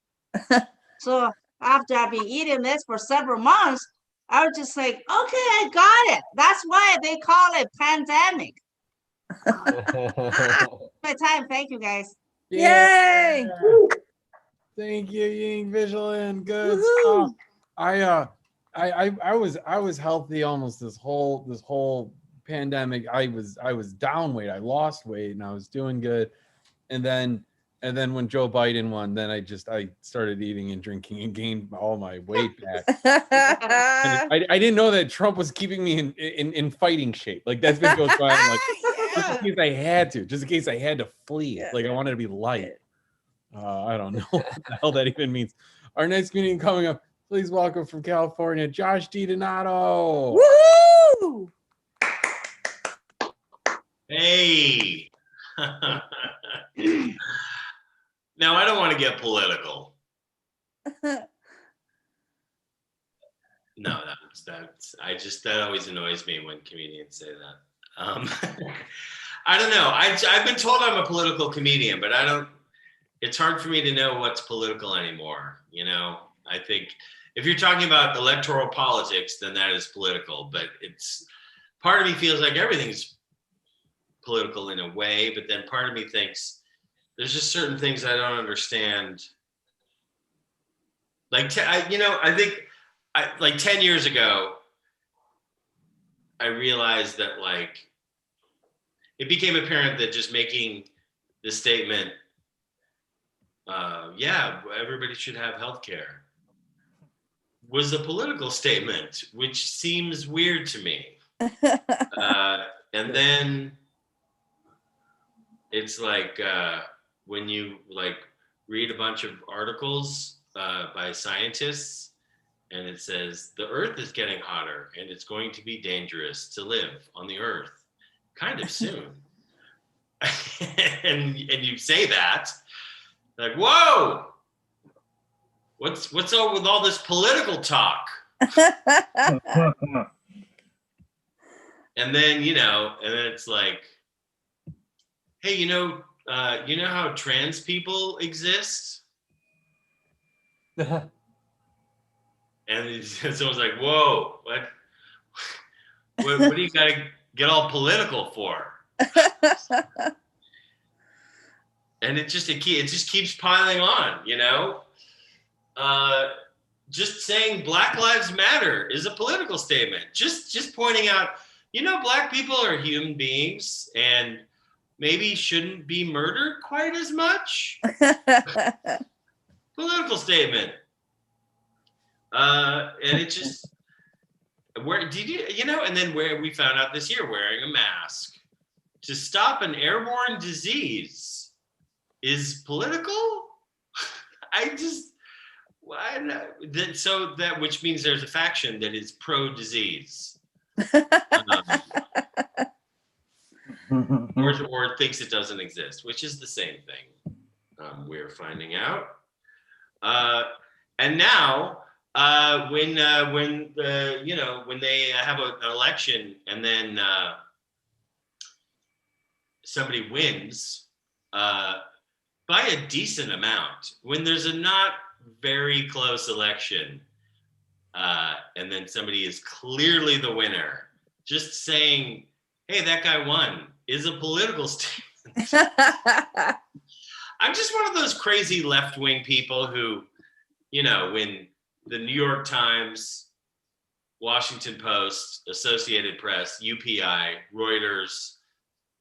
So after I've been eating this for several months, I was just like, okay, I got it. That's why they call it pandemic. My time. Thank you, guys. Yay! Thank you, Ying Vigilant. Good stuff. I was healthy almost this whole pandemic. I was down weight. I lost weight and I was doing good. And then when Joe Biden won, then I started eating and drinking and gained all my weight back. And I didn't know that Trump was keeping me in fighting shape. Like that's been Joe Biden. Like just in case I had to flee. Yeah. Like I wanted to be light. I don't know what the hell that even means. Our next comedian coming up, please welcome from California, Josh DiDonato. Woohoo! Hey. Now, I don't want to get political. No, that always annoys me when comedians say that. I don't know. I've been told I'm a political comedian, but it's hard for me to know what's political anymore. You know, I think if you're talking about electoral politics, then that is political, but part of me feels like everything's political in a way, but then part of me thinks there's just certain things I don't understand. Like, I think like 10 years ago, I realized that like, it became apparent that just making the statement, yeah, everybody should have healthcare, was a political statement, which seems weird to me. And then it's like when you like read a bunch of articles by scientists and it says, "The Earth is getting hotter, and it's going to be dangerous to live on the Earth kind of soon." and you say that, like, whoa, what's up with all this political talk? And then, and then it's like, hey, you know how trans people exist? And someone's like, whoa, what do you gotta get all political for? And it just keeps piling on, just saying Black Lives Matter is a political statement. Just pointing out, Black people are human beings and maybe shouldn't be murdered quite as much. Political statement. And it just, where did and then where we found out this year, wearing a mask to stop an airborne disease is political. So that, which means there's a faction that is pro-disease. Or thinks it doesn't exist, which is the same thing. We're finding out. And now, when they have an election and then somebody wins by a decent amount, when there's a not very close election, and then somebody is clearly the winner, just saying, hey, that guy won, is a political statement. I'm just one of those crazy left-wing people who, when the New York Times, Washington Post, Associated Press, UPI, Reuters,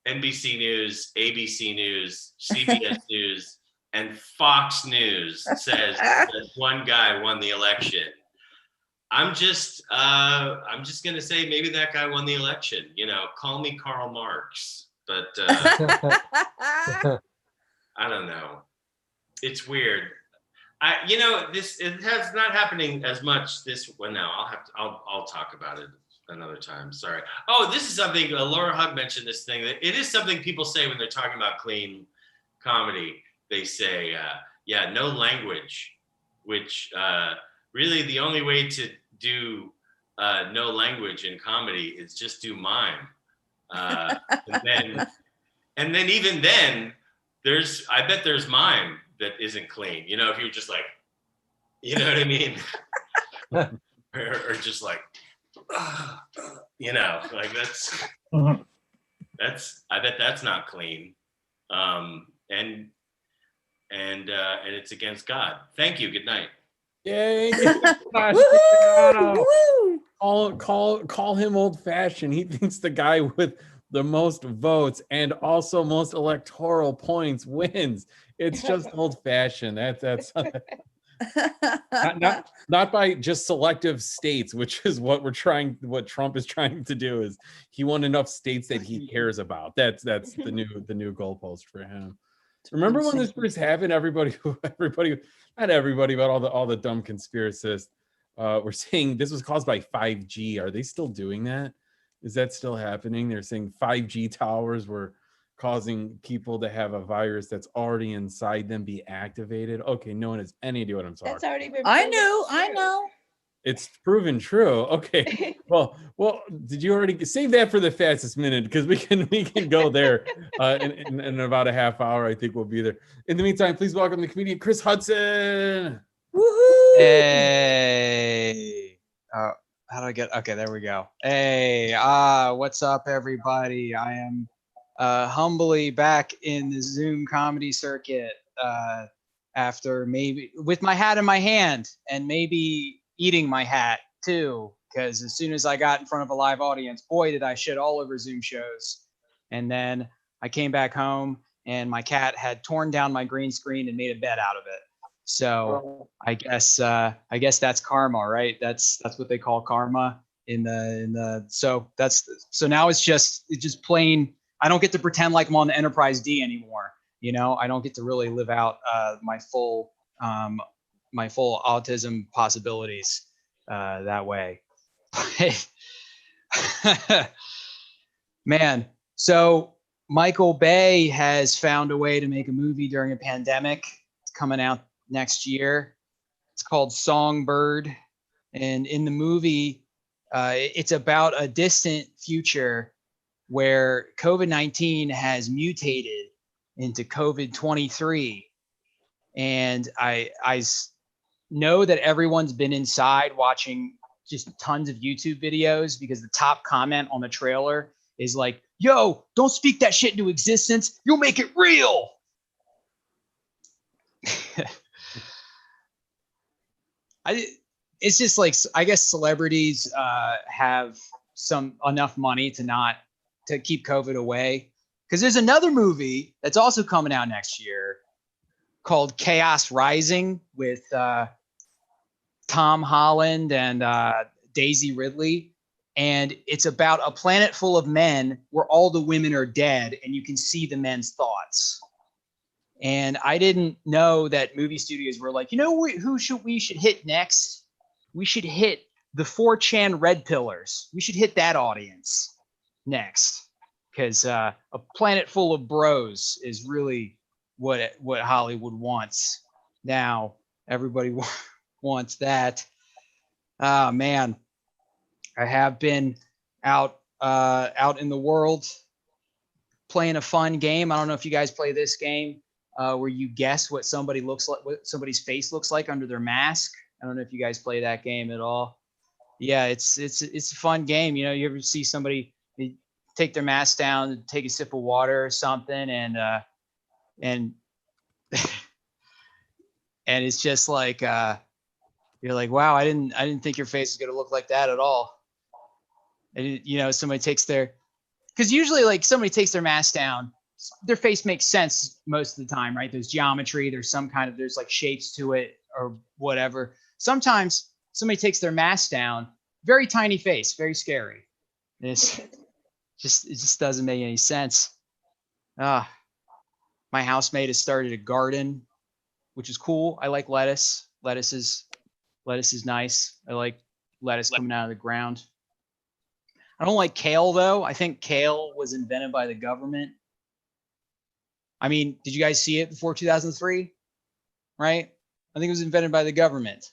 NBC News, ABC News, CBS News, and Fox News says that one guy won the election, I'm just gonna say maybe that guy won the election. Call me Karl Marx, but I don't know. It's weird. It has not happening as much this. Well, no, I'll talk about it another time. Sorry. Oh, this is something Laura Hug mentioned. This thing that it is something people say when they're talking about clean comedy. They say, no language, which really the only way to do no language in comedy is just do mime. And then even then, I bet there's mime that isn't clean. If you're just like, you know what I mean? or just like, like that's I bet that's not clean. And it's against God. Thank you. Good night. Yay! Call him old-fashioned. He thinks the guy with the most votes and also most electoral points wins. It's just old-fashioned. That's not by just selective states, which is what Trump is trying to do. Is he won enough states that he cares about? That's the new goalpost for him. Remember when this first happened? Everybody, not everybody, but all the dumb conspiracists were saying this was caused by 5G. Are they still doing that? Is that still happening? They're saying 5G towers were causing people to have a virus that's already inside them be activated. Okay, no one has any idea what I'm talking. That's already been. I know. It's proven true. Okay. Well, did you already save that for the fastest minute? Because we can go there in about a half hour. I think we'll be there. In the meantime, please welcome the comedian Chris Hudson. Woohoo! Hey. How do I get? Okay, there we go. Hey. What's up, everybody? I am humbly back in the Zoom comedy circuit after maybe with my hat in my hand and maybe eating my hat too, because as soon as I got in front of a live audience, boy, did I shit all over Zoom shows. And then I came back home and my cat had torn down my green screen and made a bed out of it. So I guess that's karma, right? That's what they call karma so now it's just plain. I don't get to pretend like I'm on the Enterprise D anymore. I don't get to really live out my full autism possibilities. that way. Man, so Michael Bay has found a way to make a movie during a pandemic. It's coming out next year. It's called Songbird. And in the movie, it's about a distant future where COVID-19 has mutated into COVID-23. And I know that everyone's been inside watching just tons of YouTube videos because the top comment on the trailer is like, yo, don't speak that shit into existence. You'll make it real. It's just like, I guess celebrities have enough money to keep COVID away. Because there's another movie that's also coming out next year called Chaos Rising with Tom Holland and Daisy Ridley. And it's about a planet full of men where all the women are dead and you can see the men's thoughts. And I didn't know that movie studios were like, who should we hit next? We should hit the 4chan red pillars. We should hit that audience next. Because a planet full of bros is really what Hollywood wants now. Everybody wants that. Oh man, I have been out in the world playing a fun game. I don't know if you guys play this game where you guess what somebody looks like, what somebody's face looks like under their mask. I don't know if you guys play that game at all. Yeah, it's a fun game. You ever see somebody take their mask down, take a sip of water or something, and and it's just like you're like, wow, I didn't think your face was gonna look like that at all. And somebody takes because usually like somebody takes their mask down, their face makes sense most of the time, right? There's geometry, there's like shapes to it or whatever. Sometimes somebody takes their mask down, very tiny face, very scary. And it just doesn't make any sense. My housemate has started a garden, which is cool. I like lettuce. Lettuce is nice. I like lettuce coming out of the ground. I don't like kale though. I think kale was invented by the government. I mean, did you guys see it before 2003? Right? I think it was invented by the government.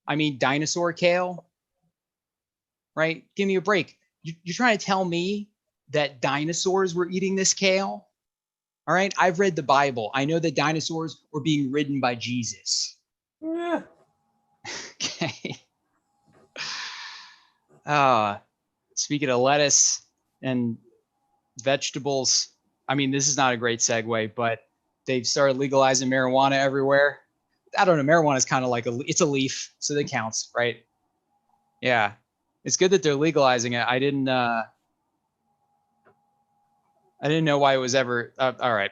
I mean, dinosaur kale, right? Give me a break. You're trying to tell me that dinosaurs were eating this kale? All right, I've read the Bible. I know that dinosaurs were being ridden by Jesus. Yeah. Okay. Speaking of lettuce and vegetables, I mean, this is not a great segue, but they've started legalizing marijuana everywhere. I don't know. Marijuana is kind of like it's a leaf, so that counts, right? Yeah, it's good that they're legalizing it. I didn't know why it was ever. All right.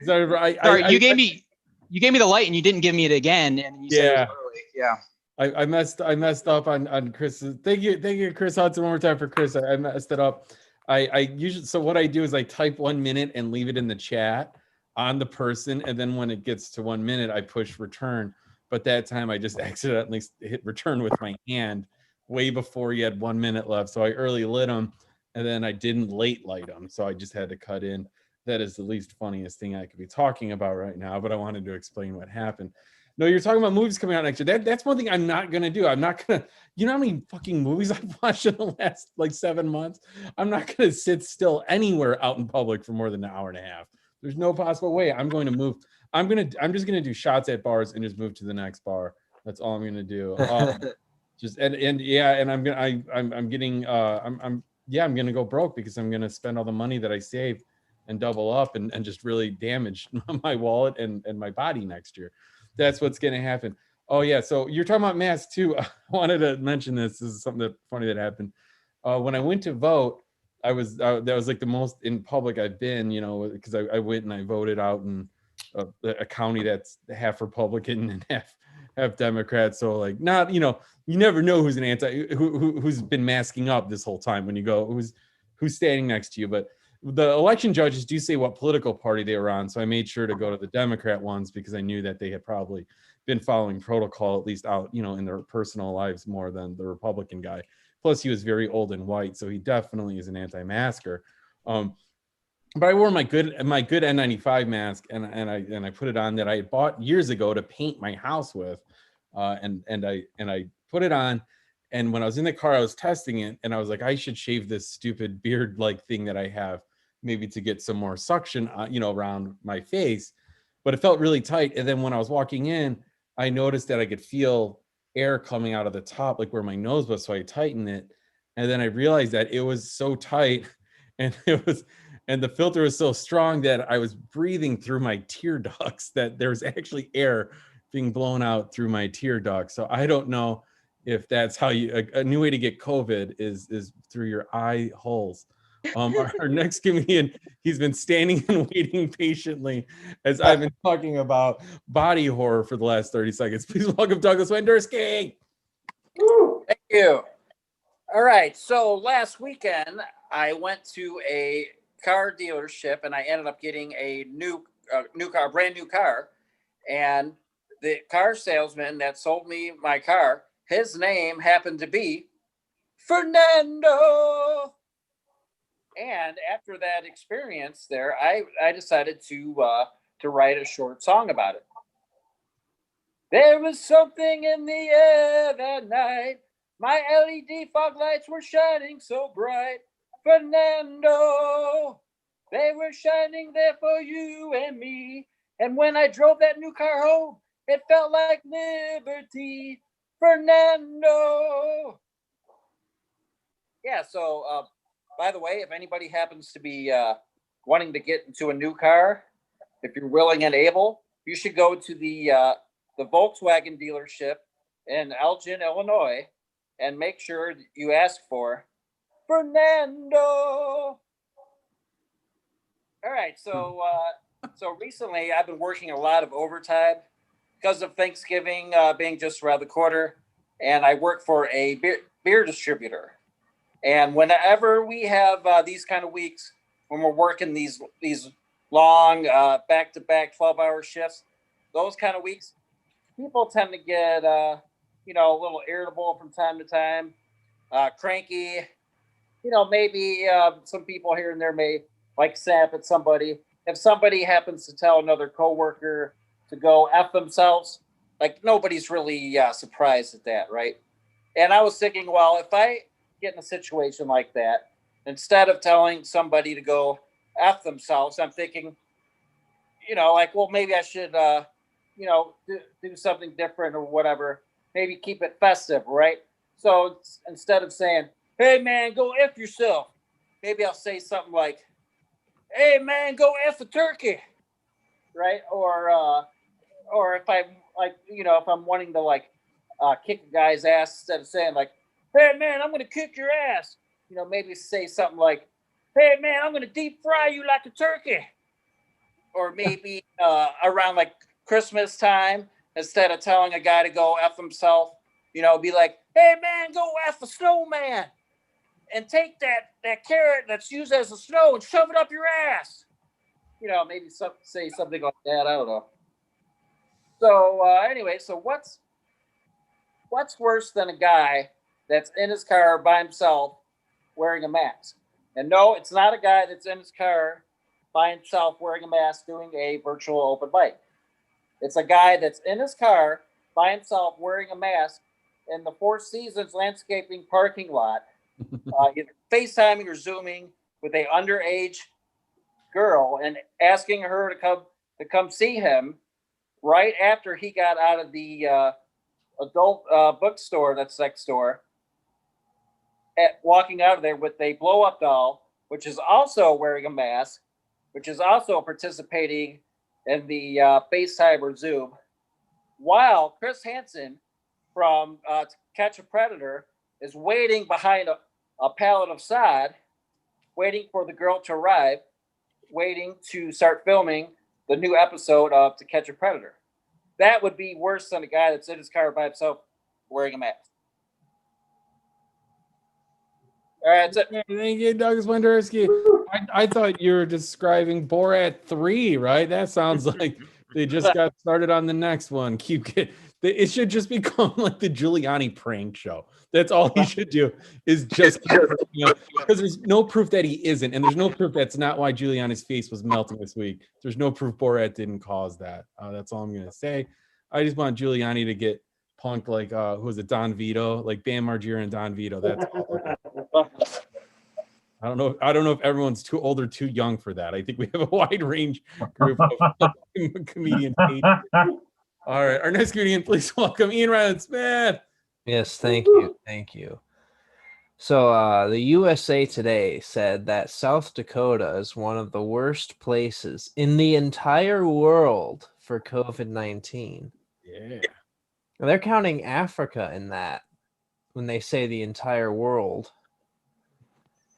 Sorry, you gave me the light and you didn't give me it again, and you said it was early. Yeah. I messed up on Chris. Thank you, Chris Hudson. One more time for Chris. I messed it up. I usually, so what I do is I type 1 minute and leave it in the chat on the person, and then when it gets to 1 minute, I push return. But that time I just accidentally hit return with my hand way before you had 1 minute left. So I early lit them, and then I didn't late light them. So I just had to cut in. That is the least funniest thing I could be talking about right now, but I wanted to explain what happened. No, you're talking about movies coming out next year. That's one thing I'm not going to do. I'm not going to, you know how many fucking movies I've watched in the last like 7 months? I'm not going to sit still anywhere out in public for more than an hour and a half. There's no possible way. I'm going to move. I'm just going to do shots at bars and just move to the next bar. That's all I'm going to do. I'm going to go broke because I'm going to spend all the money that I saved and double up and just really damage my wallet and my body next year. That's what's going to happen. Oh yeah. So you're talking about masks too. I wanted to mention this. This is something funny that happened. When I went to vote, that was like the most in public I've been, because I went and I voted out in a county that's half Republican and half Democrat. So like not, you never know who's who's been masking up this whole time when you go, who's standing next to you. But the election judges do say what political party they were on. So I made sure to go to the Democrat ones because I knew that they had probably been following protocol, at least out, in their personal lives more than the Republican guy. Plus, he was very old and white, so he definitely is an anti-masker. But I wore my good N95 mask, and I put it on that I had bought years ago to paint my house with, and I put it on, and when I was in the car, I was testing it, and I was like, I should shave this stupid beard-like thing that I have, maybe to get some more suction, around my face, but it felt really tight. And then when I was walking in, I noticed that I could feel air coming out of the top, like where my nose was, so I tightened it, and then I realized that it was so tight, and the filter was so strong that I was breathing through my tear ducts, that there was actually air being blown out through my tear ducts. So I don't know if that's how a new way to get COVID is through your eye holes. Our next comedian, he's been standing and waiting patiently as I've been talking about body horror for the last 30 seconds. Please welcome Douglas Wenderski. Thank you. All right. So last weekend, I went to a car dealership and I ended up getting a brand new car. And the car salesman that sold me my car, his name happened to be Fernando. And after that experience there, I decided to write a short song about it. There was something in the air that night. My LED fog lights were shining so bright. Fernando, they were shining there for you and me. And when I drove that new car home, it felt like liberty. Fernando. Yeah, so by the way, if anybody happens to be wanting to get into a new car, if you're willing and able, you should go to the Volkswagen dealership in Elgin, Illinois, and make sure you ask for Fernando. All right, so recently I've been working a lot of overtime because of Thanksgiving being just around the corner, and I work for a beer distributor. And whenever we have these kind of weeks when we're working these long back-to-back 12-hour shifts, those kind of weeks, people tend to get a little irritable from time to time, cranky. Maybe some people here and there may like snap at somebody. If somebody happens to tell another coworker to go F themselves, like nobody's really surprised at that, right? And I was thinking, well, if I get in a situation like that, instead of telling somebody to go F themselves, I'm thinking, well, maybe I should, do something different or whatever. Maybe keep it festive, right? So instead of saying, hey, man, go F yourself, maybe I'll say something like, hey, man, go F a turkey, right? Or if I'm if I'm wanting to kick a guy's ass, instead of saying hey, man, I'm going to kick your ass, maybe say something like, hey, man, I'm going to deep fry you like a turkey. Or maybe around Christmas time, instead of telling a guy to go F himself, be like, hey, man, go F a snowman and take that carrot that's used as a snow and shove it up your ass. Maybe say something like that. I don't know. So anyway, so what's worse than a guy that's in his car by himself wearing a mask? And no, it's not a guy that's in his car by himself wearing a mask doing a virtual open mic. It's a guy that's in his car by himself wearing a mask in the Four Seasons landscaping parking lot, either FaceTiming or Zooming with a underage girl and asking her to come see him right after he got out of the adult bookstore that's next door, walking out of there with a blow-up doll, which is also wearing a mask, which is also participating in the FaceTime or Zoom, while Chris Hansen from To Catch a Predator is waiting behind a pallet of sod, waiting for the girl to arrive, waiting to start filming the new episode of To Catch a Predator. That would be worse than a guy that's in his car by himself wearing a mask. All right, that's it. Thank you, Douglas Wenderski. I thought you were describing Borat 3, right? That sounds like They just got started on the next one. It should just become like the Giuliani prank show. That's all he should do is just because there's no proof that he isn't, and there's no proof that's not why Giuliani's face was melting this week. There's no proof Borat didn't cause that. That's all I'm gonna say. I just want Giuliani to get punked like who was it, Don Vito, like Bam Margera and Don Vito. That's all. I don't know if everyone's too old or too young for that. I think we have a wide range group of comedians. All right, our next comedian, please welcome Ian Ryland Smith. Yes, thank you. Thank you. So the USA Today said that South Dakota is one of the worst places in the entire world for COVID-19. Yeah. They're counting Africa in that when they say the entire world.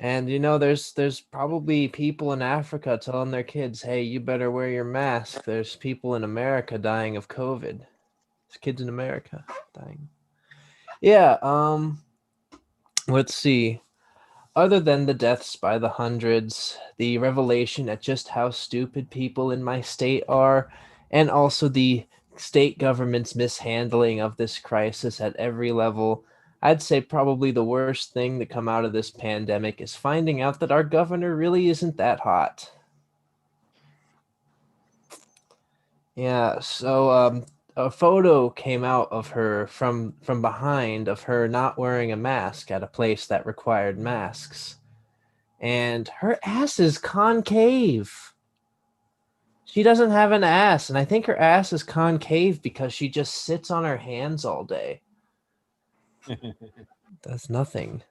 And there's probably people in Africa telling their kids, "Hey, you better wear your mask. There's people in America dying of COVID. There's kids in America dying." Yeah, let's see. Other than the deaths by the hundreds, the revelation at just how stupid people in my state are, and also the state government's mishandling of this crisis at every level, I'd say probably the worst thing to come out of this pandemic is finding out that our governor really isn't that hot. Yeah, so a photo came out of her from behind of her not wearing a mask at a place that required masks. And her ass is concave. She doesn't have an ass, and I think her ass is concave because she just sits on her hands all day. Does nothing.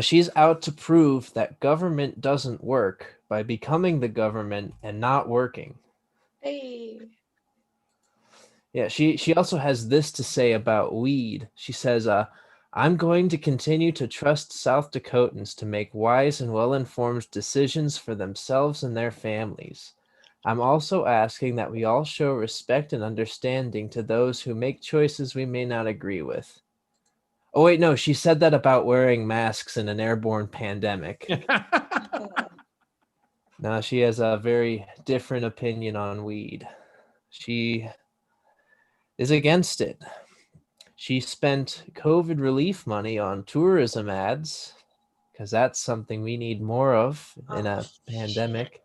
She's out to prove that government doesn't work by becoming the government and not working. Hey. Yeah, she also has this to say about weed. She says, "I'm going to continue to trust South Dakotans to make wise and well-informed decisions for themselves and their families. I'm also asking that we all show respect and understanding to those who make choices we may not agree with." Oh, wait, no, she said that about wearing masks in an airborne pandemic. No, she has a very different opinion on weed. She is against it. She spent COVID relief money on tourism ads because that's something we need more of in a pandemic.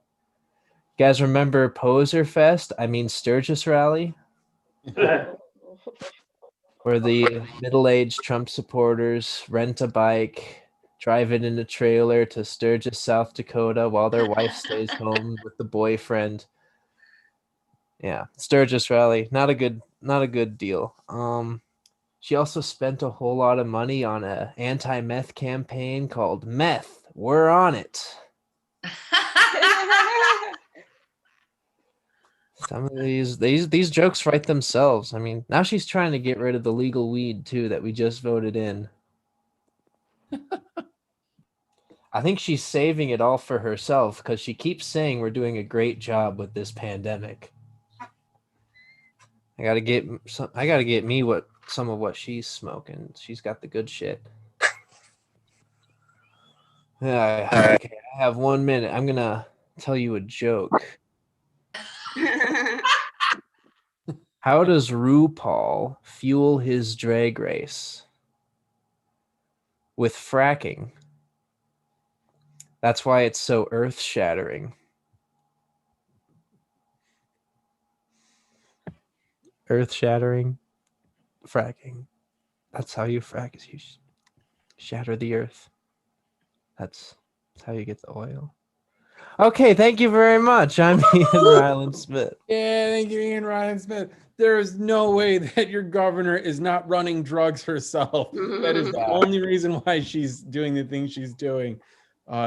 You guys remember Poser Fest? I mean Sturgis Rally? Where the middle-aged Trump supporters rent a bike, drive it in a trailer to Sturgis, South Dakota, while their wife stays home with the boyfriend. Yeah, Sturgis Rally, not a good deal. She also spent a whole lot of money on a anti-meth campaign called Meth, We're on It. Some of these jokes write themselves. I mean, now she's trying to get rid of the legal weed too that we just voted in. I think she's saving it all for herself because she keeps saying we're doing a great job with this pandemic. I gotta get me some of what she's smoking. She's got the good shit. Okay, I have 1 minute. I'm gonna tell you a joke. How does RuPaul fuel his drag race? With fracking. That's why it's so earth-shattering. Earth-shattering, fracking. That's how you frack, is you shatter the earth. That's how you get the oil. Okay, thank you very much. I'm Ian Ryland Smith. Yeah, thank you, Ian Ryland Smith. There is no way that your governor is not running drugs herself. That is the only reason why she's doing the things she's doing.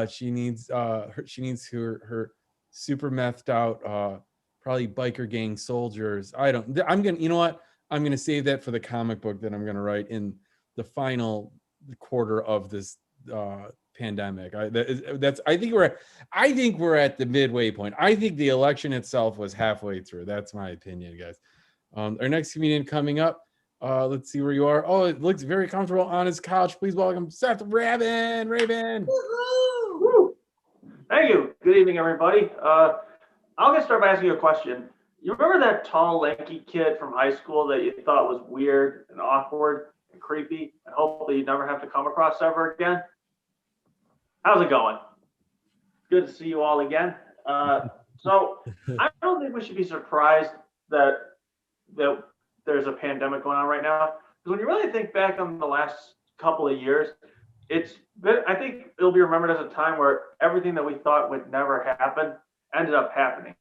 She needs her super methed out probably biker gang soldiers. I'm gonna save that for the comic book that I'm gonna write in the final quarter of this pandemic. I think we're at the midway point. I think the election itself was halfway through. That's my opinion, guys. Our next comedian coming up. Let's see where you are. Oh, it looks very comfortable on his couch. Please welcome Seth Rabin. Thank you. Good evening, everybody. I'll get started by asking you a question. You remember that tall, lanky kid from high school that you thought was weird and awkward and creepy, and hopefully you never have to come across ever again? How's it going? Good to see you all again. So I don't think we should be surprised that there's a pandemic going on right now. Because when you really think back on the last couple of years, I think it'll be remembered as a time where everything that we thought would never happen ended up happening,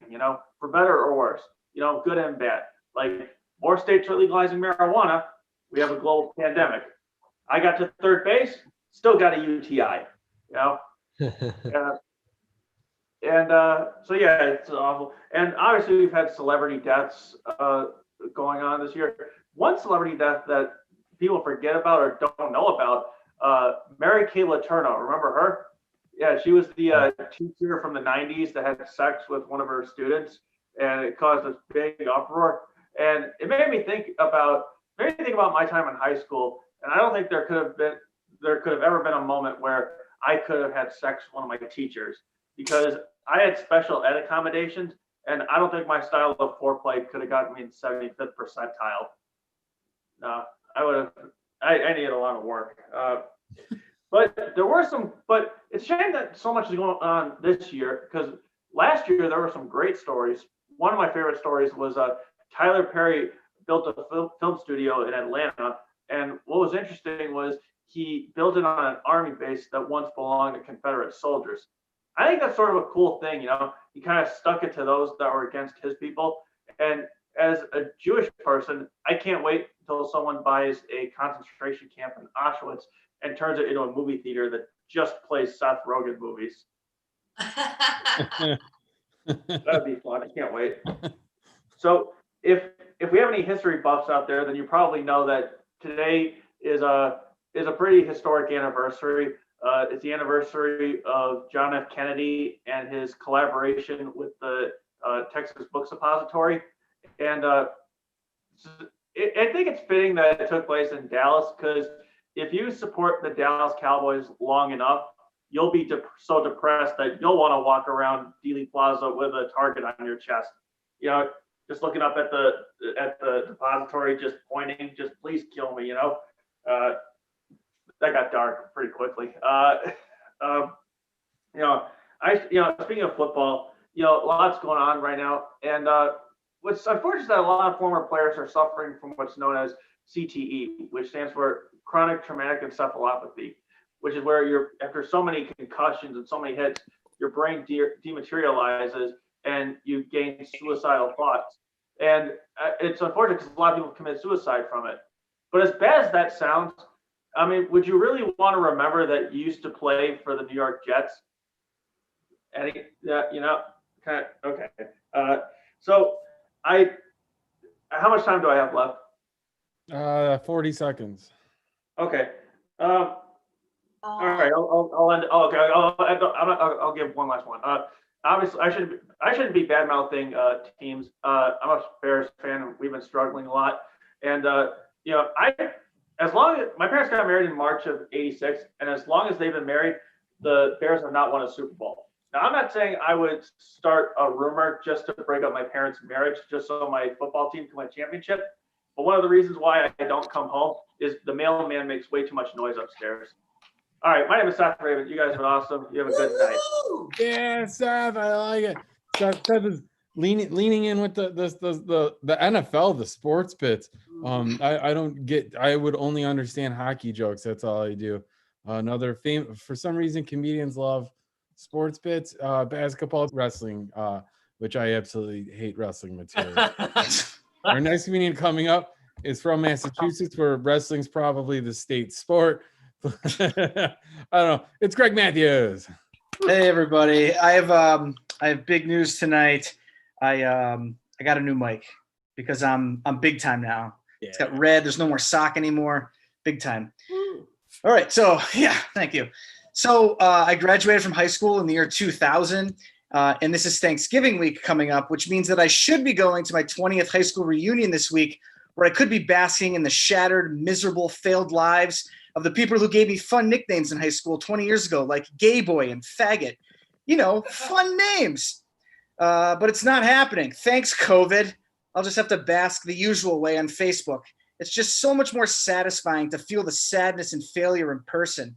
for better or worse, good and bad. Like more states are legalizing marijuana, we have a global pandemic. I got to third base, still got a UTI, so yeah, it's awful. And obviously we've had celebrity deaths going on this year. One celebrity death that people forget about or don't know about, Mary Kay Letourneau. Remember her? Yeah, she was the teacher from the 90s that had sex with one of her students, and it caused this big uproar. And it made me think about my time in high school. And I don't think there could have ever been a moment where I could have had sex with one of my teachers, because I had special ed accommodations, and I don't think my style of foreplay could have gotten me in 75th percentile. No, I needed a lot of work. But it's a shame that so much is going on this year, because last year there were some great stories. One of my favorite stories was Tyler Perry built a film studio in Atlanta. And what was interesting was he built it on an army base that once belonged to Confederate soldiers. I think that's sort of a cool thing, He kind of stuck it to those that were against his people. And as a Jewish person, I can't wait until someone buys a concentration camp in Auschwitz and turns it into a movie theater that just plays Seth Rogen movies. That'd be fun. I can't wait. So if we have any history buffs out there, then you probably know that today is a pretty historic anniversary. It's the anniversary of John F. Kennedy and his collaboration with the Texas Book Suppository. And I think it's fitting that it took place in Dallas, because if you support the Dallas Cowboys long enough, you'll be so depressed that you'll want to walk around Dealey Plaza with a target on your chest. Just looking up at the depository, just pointing, just please kill me. That got dark pretty quickly. Speaking of football, lots going on right now, and what's unfortunate is that a lot of former players are suffering from what's known as CTE, which stands for chronic traumatic encephalopathy, which is where after so many concussions and so many hits, your brain dematerializes and you gain suicidal thoughts. And it's unfortunate because a lot of people commit suicide from it. But as bad as that sounds, I mean, would you really want to remember that you used to play for the New York Jets? Eddie, kind of, okay. So how much time do I have left? 40 seconds. Okay. All right. I'll end. Oh, okay. I'll give one last one. Obviously, I shouldn't be bad mouthing teams. I'm a Bears fan. We've been struggling a lot, and as long as my parents got married in March of '86, and as long as they've been married, the Bears have not won a Super Bowl. Now, I'm not saying I would start a rumor just to break up my parents' marriage, just so my football team can win a championship. But one of the reasons why I don't come home is the mailman makes way too much noise upstairs. All right, my name is Seth Raven. You guys are awesome. You have a good night. Yeah, Seth, I like it. Seth is leaning in with the NFL, the sports bits. I would only understand hockey jokes. That's all I do. For some reason, comedians love sports bits, basketball, wrestling, which I absolutely hate wrestling material. Our next comedian coming up is from Massachusetts, where wrestling's probably the state sport. I don't know. It's Greg Matthews. Hey everybody. I have big news tonight. I got a new mic because I'm big time now. Yeah. It's got red. There's no more sock anymore. Big time. All right. So yeah, thank you. So I graduated from high school in the year 2000. And this is Thanksgiving week coming up, which means that I should be going to my 20th high school reunion this week, where I could be basking in the shattered, miserable, failed lives of the people who gave me fun nicknames in high school 20 years ago, like Gay Boy and Faggot. Fun names. but it's not happening. Thanks, COVID. I'll just have to bask the usual way on Facebook. It's just so much more satisfying to feel the sadness and failure in person.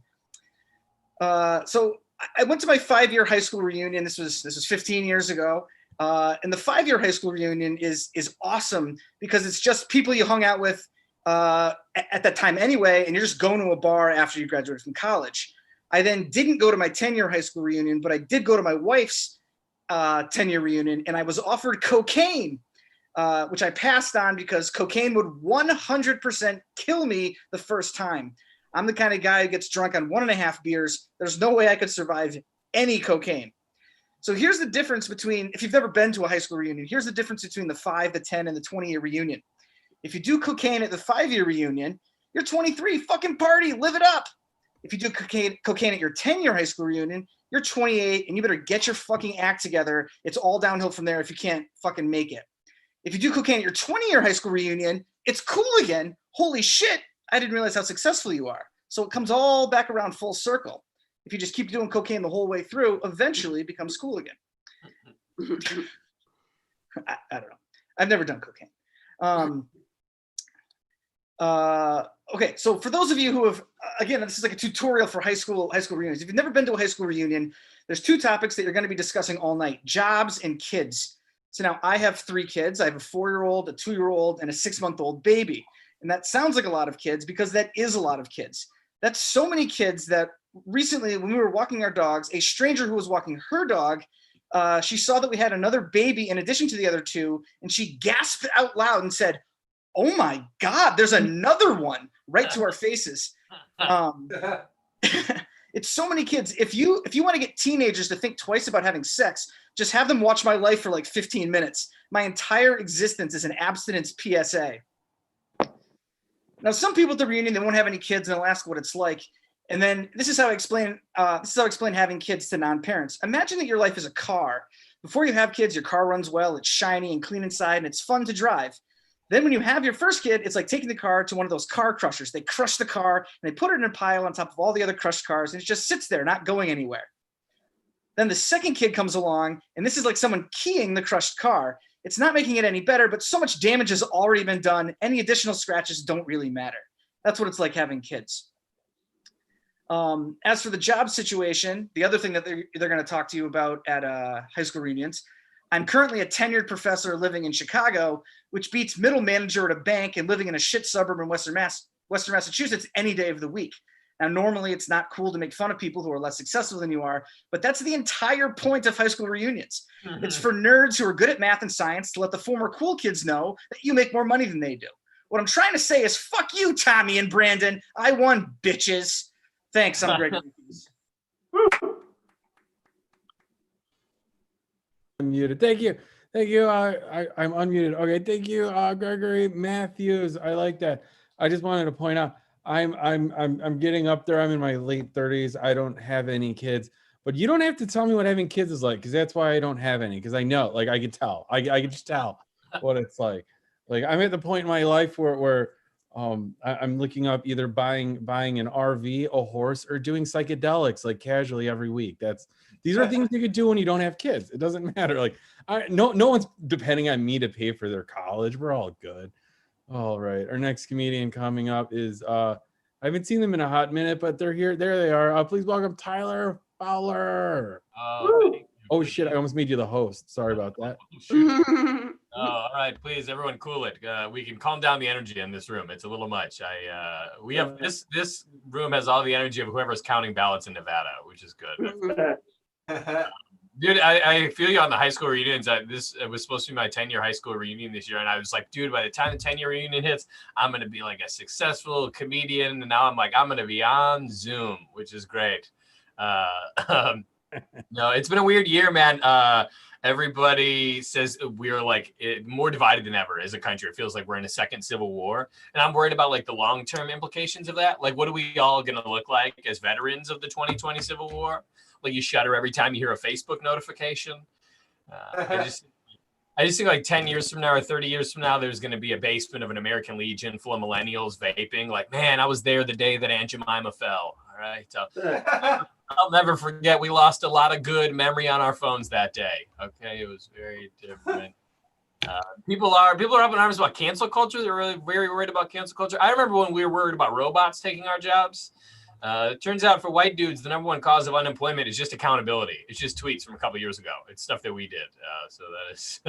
So I went to my 5-year high school reunion. This was 15 years ago. And the 5-year high school reunion is awesome because it's just people you hung out with at that time anyway, and you're just going to a bar after you graduated from college. I then didn't go to my 10-year high school reunion, but I did go to my wife's 10-year reunion, and I was offered cocaine, which I passed on because cocaine would 100% kill me the first time. I'm the kind of guy who gets drunk on 1.5 beers. There's no way I could survive any cocaine. So here's the difference between, if you've never been to a high school reunion, here's the difference between the 5, the 10, and the 20-year reunion. If you do cocaine at the 5-year reunion, you're 23, fucking party, live it up. If you do cocaine at your 10-year high school reunion, you're 28, and you better get your fucking act together. It's all downhill from there if you can't fucking make it. If you do cocaine at your 20-year high school reunion, it's cool again. Holy shit, I didn't realize how successful you are. So it comes all back around full circle. If you just keep doing cocaine the whole way through, eventually it becomes cool again. I don't know. I've never done cocaine. Okay, so for those of you who have, again, this is like a tutorial for high school reunions. If you've never been to a high school reunion, there's 2 topics that you're going to be discussing all night: jobs and kids. So now I have 3 kids. I have a 4-year-old, a 2-year-old, and a 6-month-old baby. And that sounds like a lot of kids because that is a lot of kids. That's so many kids that recently, when we were walking our dogs, a stranger who was walking her dog, she saw that we had another baby in addition to the other 2, and she gasped out loud and said, "Oh my God, there's another one," right to our faces. It's so many kids. If you want to get teenagers to think twice about having sex, just have them watch my life for like 15 minutes. My entire existence is an abstinence PSA. Now, some people at the reunion, they won't have any kids, and they'll ask what it's like. And then this is how I explain having kids to non-parents. Imagine that your life is a car. Before you have kids, your car runs well, it's shiny and clean inside, and it's fun to drive. Then when you have your first kid, it's like taking the car to one of those car crushers. They crush the car and they put it in a pile on top of all the other crushed cars, and it just sits there, not going anywhere. Then the second kid comes along, and this is like someone keying the crushed car. It's not making it any better, but so much damage has already been done. Any additional scratches don't really matter. That's what it's like having kids. As for the job situation, the other thing that they're going to talk to you about at high school reunions, I'm currently a tenured professor living in Chicago, which beats middle manager at a bank and living in a shit suburb in Western Massachusetts any day of the week. Now, normally it's not cool to make fun of people who are less successful than you are, but that's the entire point of high school reunions. Mm-hmm. It's for nerds who are good at math and science to let the former cool kids know that you make more money than they do. What I'm trying to say is, fuck you, Tommy and Brandon. I won, bitches. Thanks, I'm Greg. Unmuted. Thank you. I'm unmuted. Okay, thank you, Gregory Matthews. I like that. I just wanted to point out, I'm getting up there. I'm in my late 30s. I don't have any kids, but you don't have to tell me what having kids is like, because that's why I don't have any. Because I know, like, I could tell. I can just tell what it's like. Like, I'm at the point in my life where I'm looking up either buying an RV, a horse, or doing psychedelics like casually every week. These are things you could do when you don't have kids. It doesn't matter. Like, no one's depending on me to pay for their college. We're all good. All right. Our next comedian coming up is I haven't seen them in a hot minute, but they're here. There they are. Please welcome Tyler Fowler. Oh shit! I almost made you the host. Sorry about that. All right, please, everyone, cool it. We can calm down the energy in this room. It's a little much. We have this room has all the energy of whoever's counting ballots in Nevada, which is good. Dude, I feel you on the high school reunions. It was supposed to be my 10-year high school reunion this year, and I was like, dude, by the time the 10-year reunion hits, I'm gonna be like a successful comedian. And now I'm like, I'm gonna be on Zoom, which is great. No, it's been a weird year, man. Everybody says we're like more divided than ever as a country. It feels like we're in a second civil war, and I'm worried about like the long-term implications of that. Like, what are we all gonna look like as veterans of the 2020 Civil War? Like, you shudder every time you hear a Facebook notification. I just think like 10 years from now or 30 years from now, there's going to be a basement of an American Legion full of millennials vaping. Like, man, I was there the day that Aunt Jemima fell. All right. So I'll never forget. We lost a lot of good memory on our phones that day. Okay. It was very different. People are up in arms about cancel culture. They're really very worried about cancel culture. I remember when we were worried about robots taking our jobs. It turns out for white dudes, the #1 cause of unemployment is just accountability. It's just tweets from a couple years ago. It's stuff that we did. So that is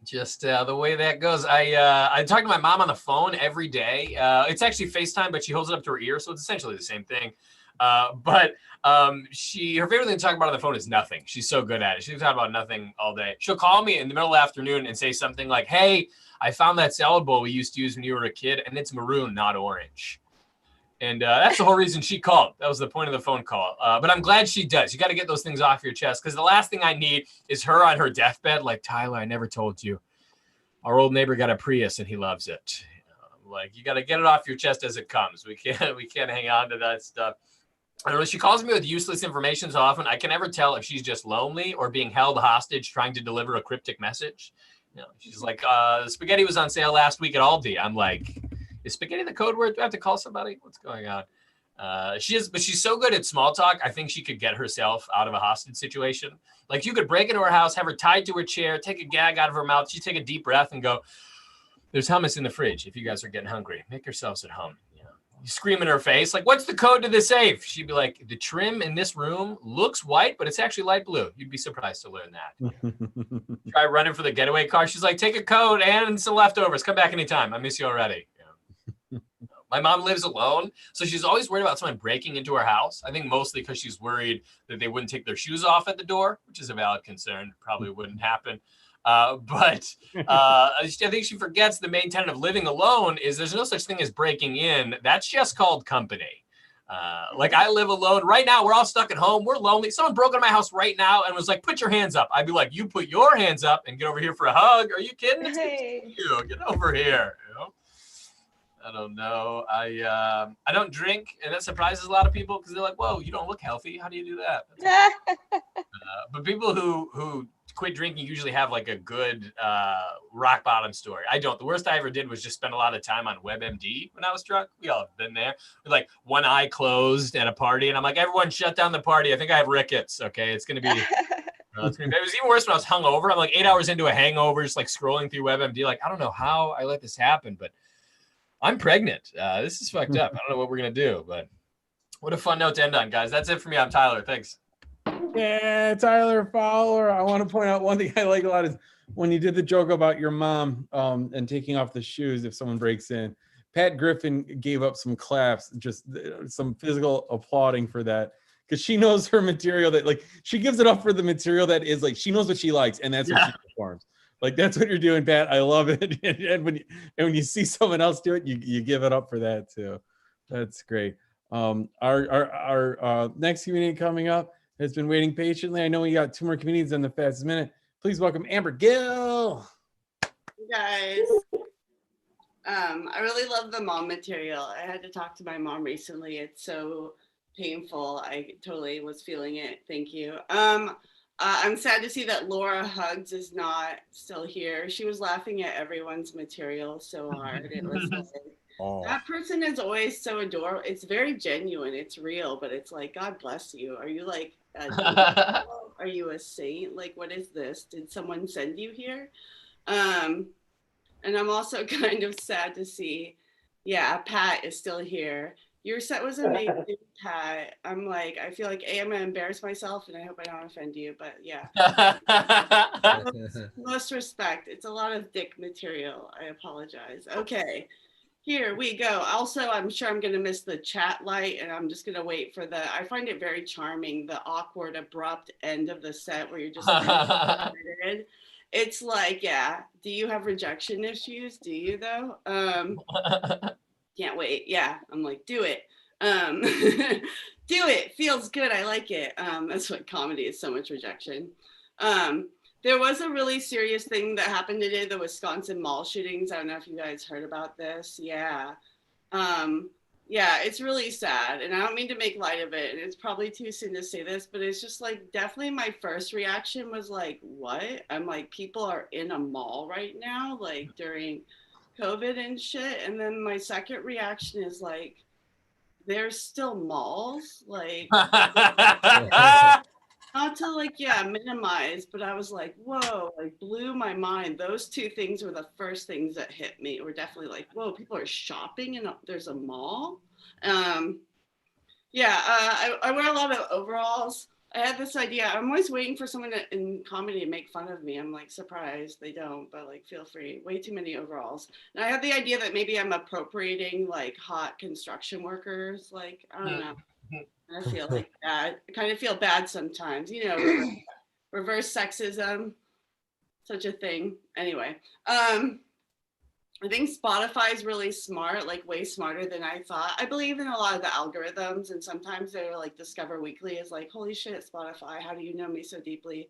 just the way that goes. I talk to my mom on the phone every day. It's actually FaceTime, but she holds it up to her ear, so it's essentially the same thing. But her favorite thing to talk about on the phone is nothing. She's so good at it. She can talk about nothing all day. She'll call me in the middle of the afternoon and say something like, "Hey, I found that salad bowl we used to use when you were a kid, and it's maroon, not orange." And that's the whole reason she called. That was the point of the phone call. But I'm glad she does. You got to get those things off your chest, because the last thing I need is her on her deathbed like, "Tyler, I never told you. Our old neighbor got a Prius and he loves it." Like, you got to get it off your chest as it comes. We can't hang on to that stuff. I don't know. She calls me with useless information so often. I can never tell if she's just lonely or being held hostage trying to deliver a cryptic message. She's like, spaghetti was on sale last week at Aldi. I'm like, is spaghetti the code word? Do I have to call somebody? What's going on? But she's so good at small talk. I think she could get herself out of a hostage situation. Like, you could break into her house, have her tied to her chair, take a gag out of her mouth. She'd take a deep breath and go, "There's hummus in the fridge if you guys are getting hungry. Make yourselves at home." You scream in her face, like, "What's the code to the safe?" She'd be like, "The trim in this room looks white, but it's actually light blue." You'd be surprised to learn that. Try running for the getaway car. She's like, "Take a code and some leftovers. Come back anytime. I miss you already." My mom lives alone, so she's always worried about someone breaking into her house. I think mostly because she's worried that they wouldn't take their shoes off at the door, which is a valid concern. Probably wouldn't happen. But I think she forgets the main tenet of living alone is there's no such thing as breaking in. That's just called company. Like, I live alone right now. We're all stuck at home. We're lonely. Someone broke into my house right now and was like, "Put your hands up." I'd be like, "You put your hands up and get over here for a hug. Are you kidding? You get over here." I don't know. I don't drink, and that surprises a lot of people because they're like, "Whoa, you don't look healthy. How do you do that?" But people who quit drinking usually have like a good rock bottom story. I don't. The worst I ever did was just spend a lot of time on WebMD when I was drunk. We all have been there. With like one eye closed at a party, and I'm like, "Everyone shut down the party. I think I have rickets." Okay, it's gonna be. It was even worse when I was hungover. I'm like 8 hours into a hangover, just like scrolling through WebMD. Like, I don't know how I let this happen, but I'm pregnant. This is fucked up. I don't know what we're going to do, but what a fun note to end on, guys. That's it for me. I'm Tyler. Thanks. Yeah, Tyler Fowler. I want to point out one thing I like a lot is when you did the joke about your mom and taking off the shoes if someone breaks in. Pat Griffin gave up some claps, just some physical applauding for that, because she knows her material. That, like, she gives it up for the material that is, like, she knows what she likes, and that's what she performs. Like, that's what you're doing, Pat. I love it. And when you see someone else do it, you give it up for that too. That's great. Our next comedian coming up has been waiting patiently. I know we got 2 more comedians on the fastest minute. Please welcome Amber Gill. You guys, I really love the mom material. I had to talk to my mom recently. It's so painful. I totally was feeling it. Thank you. I'm sad to see that Laura Hugs is not still here. She was laughing at everyone's material so hard. It was like, that person is always so adorable. It's very genuine. It's real, but it's like, God bless you. Are you like, are you a saint? Like, what is this? Did someone send you here? And I'm also kind of sad to see, Pat is still here. Your set was amazing, Pat. I'm like, I feel like I'm gonna embarrass myself, and I hope I don't offend you, but yeah. most respect. It's a lot of dick material. I apologize. Okay, here we go. Also, I'm sure I'm gonna miss the chat light, and I'm just gonna wait for I find it very charming, the awkward, abrupt end of the set where you're just excited. It's like, do you have rejection issues? Do you though? Can't wait. Yeah, I'm like, do it. Do it. Feels good. I like it. That's what comedy is, so much rejection. There was a really serious thing that happened today, the Wisconsin mall shootings. I don't know if you guys heard about this. Yeah. yeah, it's really sad. And I don't mean to make light of it. And it's probably too soon to say this, but it's just like definitely my first reaction was like, what? I'm like, people are in a mall right now, like during COVID and shit. And then my second reaction is like, there's still malls, like not to like, yeah, minimize, but I was like, whoa, like blew my mind. Those two things were the first things that hit me. Were definitely like, whoa, people are shopping and there's a mall. Yeah, I wear a lot of overalls. I had this idea. I'm always waiting for someone in comedy to make fun of me. I'm like surprised they don't, but like feel free. Way too many overalls. And I had the idea that maybe I'm appropriating like hot construction workers. Like I don't know. I feel like bad. I kind of feel bad sometimes. You know, reverse sexism, such a thing. Anyway, I think Spotify is really smart, like way smarter than I thought. I believe in a lot of the algorithms, and sometimes they're like Discover Weekly is like, holy shit, Spotify, how do you know me so deeply?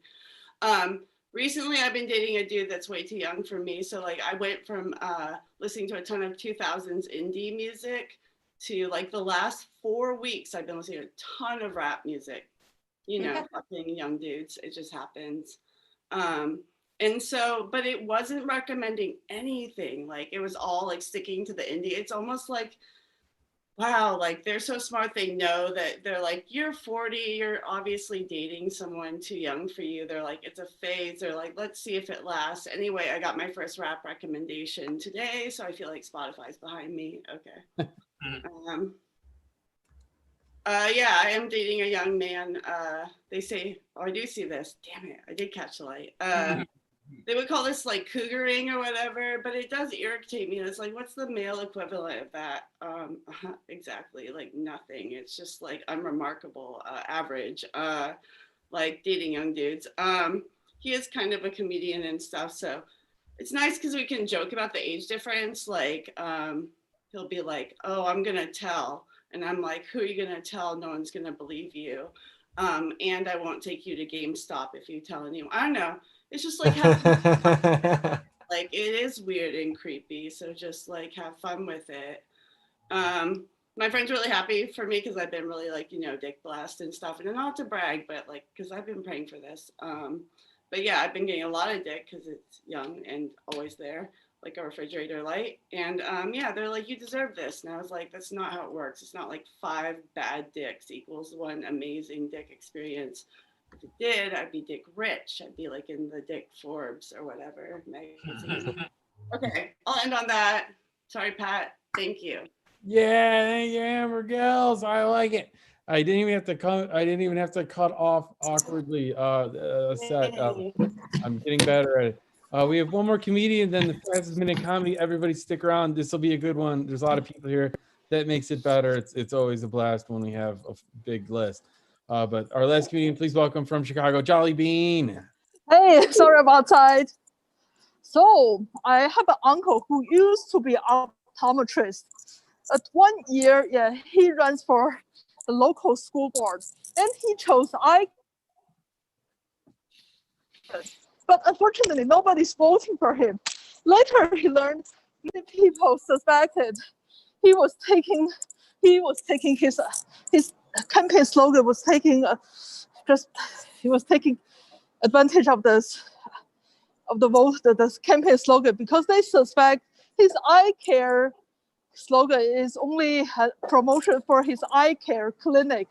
Recently, I've been dating a dude that's way too young for me. So like I went from listening to a ton of 2000s indie music to like the last 4 weeks, I've been listening to a ton of rap music. You know, fucking young dudes, it just happens. And so, but it wasn't recommending anything. Like it was all like sticking to the indie. It's almost like, wow, like they're so smart. They know that they're like, you're 40, you're obviously dating someone too young for you. They're like, it's a phase. They're like, let's see if it lasts. Anyway, I got my first rap recommendation today. So I feel like Spotify's behind me. Okay. Yeah, I am dating a young man. They say, oh, I do see this. Damn it, I did catch the light. They would call this like cougaring or whatever, but it does irritate me. It's like, what's the male equivalent of that? Exactly, like nothing. It's just like unremarkable, average, like dating young dudes. He is kind of a comedian and stuff, so it's nice because we can joke about the age difference. Like, he'll be like, oh, I'm gonna tell. And I'm like, who are you gonna tell? No one's gonna believe you. And I won't take you to GameStop if you tell anyone. I don't know. It's just like, like it is weird and creepy. So just like have fun with it. My friend's really happy for me because I've been really like, you know, dick blast and stuff. And not to brag, but like, because I've been praying for this. But yeah, I've been getting a lot of dick because it's young and always there, like a refrigerator light. And yeah, they're like, you deserve this. And I was like, that's not how it works. It's not like 5 bad dicks equals 1 amazing dick experience. If it did, I'd be dick rich. I'd be like in the Dick Forbes or whatever magazine. Okay, I'll end on that. Sorry, Pat. Thank you. Yeah, thank you, Amber Gills. I like it. I didn't even have to cut off awkwardly. Set. I'm getting better at it. We have one more comedian, then the fastest minute comedy. Everybody stick around. This will be a good one. There's a lot of people here. That makes it better. It's always a blast when we have a big list. But our last comedian, please welcome from Chicago, Jolly Bean. Hey, sorry about that. So I have an uncle who used to be an optometrist. At 1 year, yeah, he runs for the local school board, and he chose eye. But unfortunately, nobody's voting for him. Later, he learned many people suspected he was taking his campaign slogan was taking he was taking advantage of this of the vote, the campaign slogan, because they suspect his eye care slogan is only a promotion for his eye care clinic.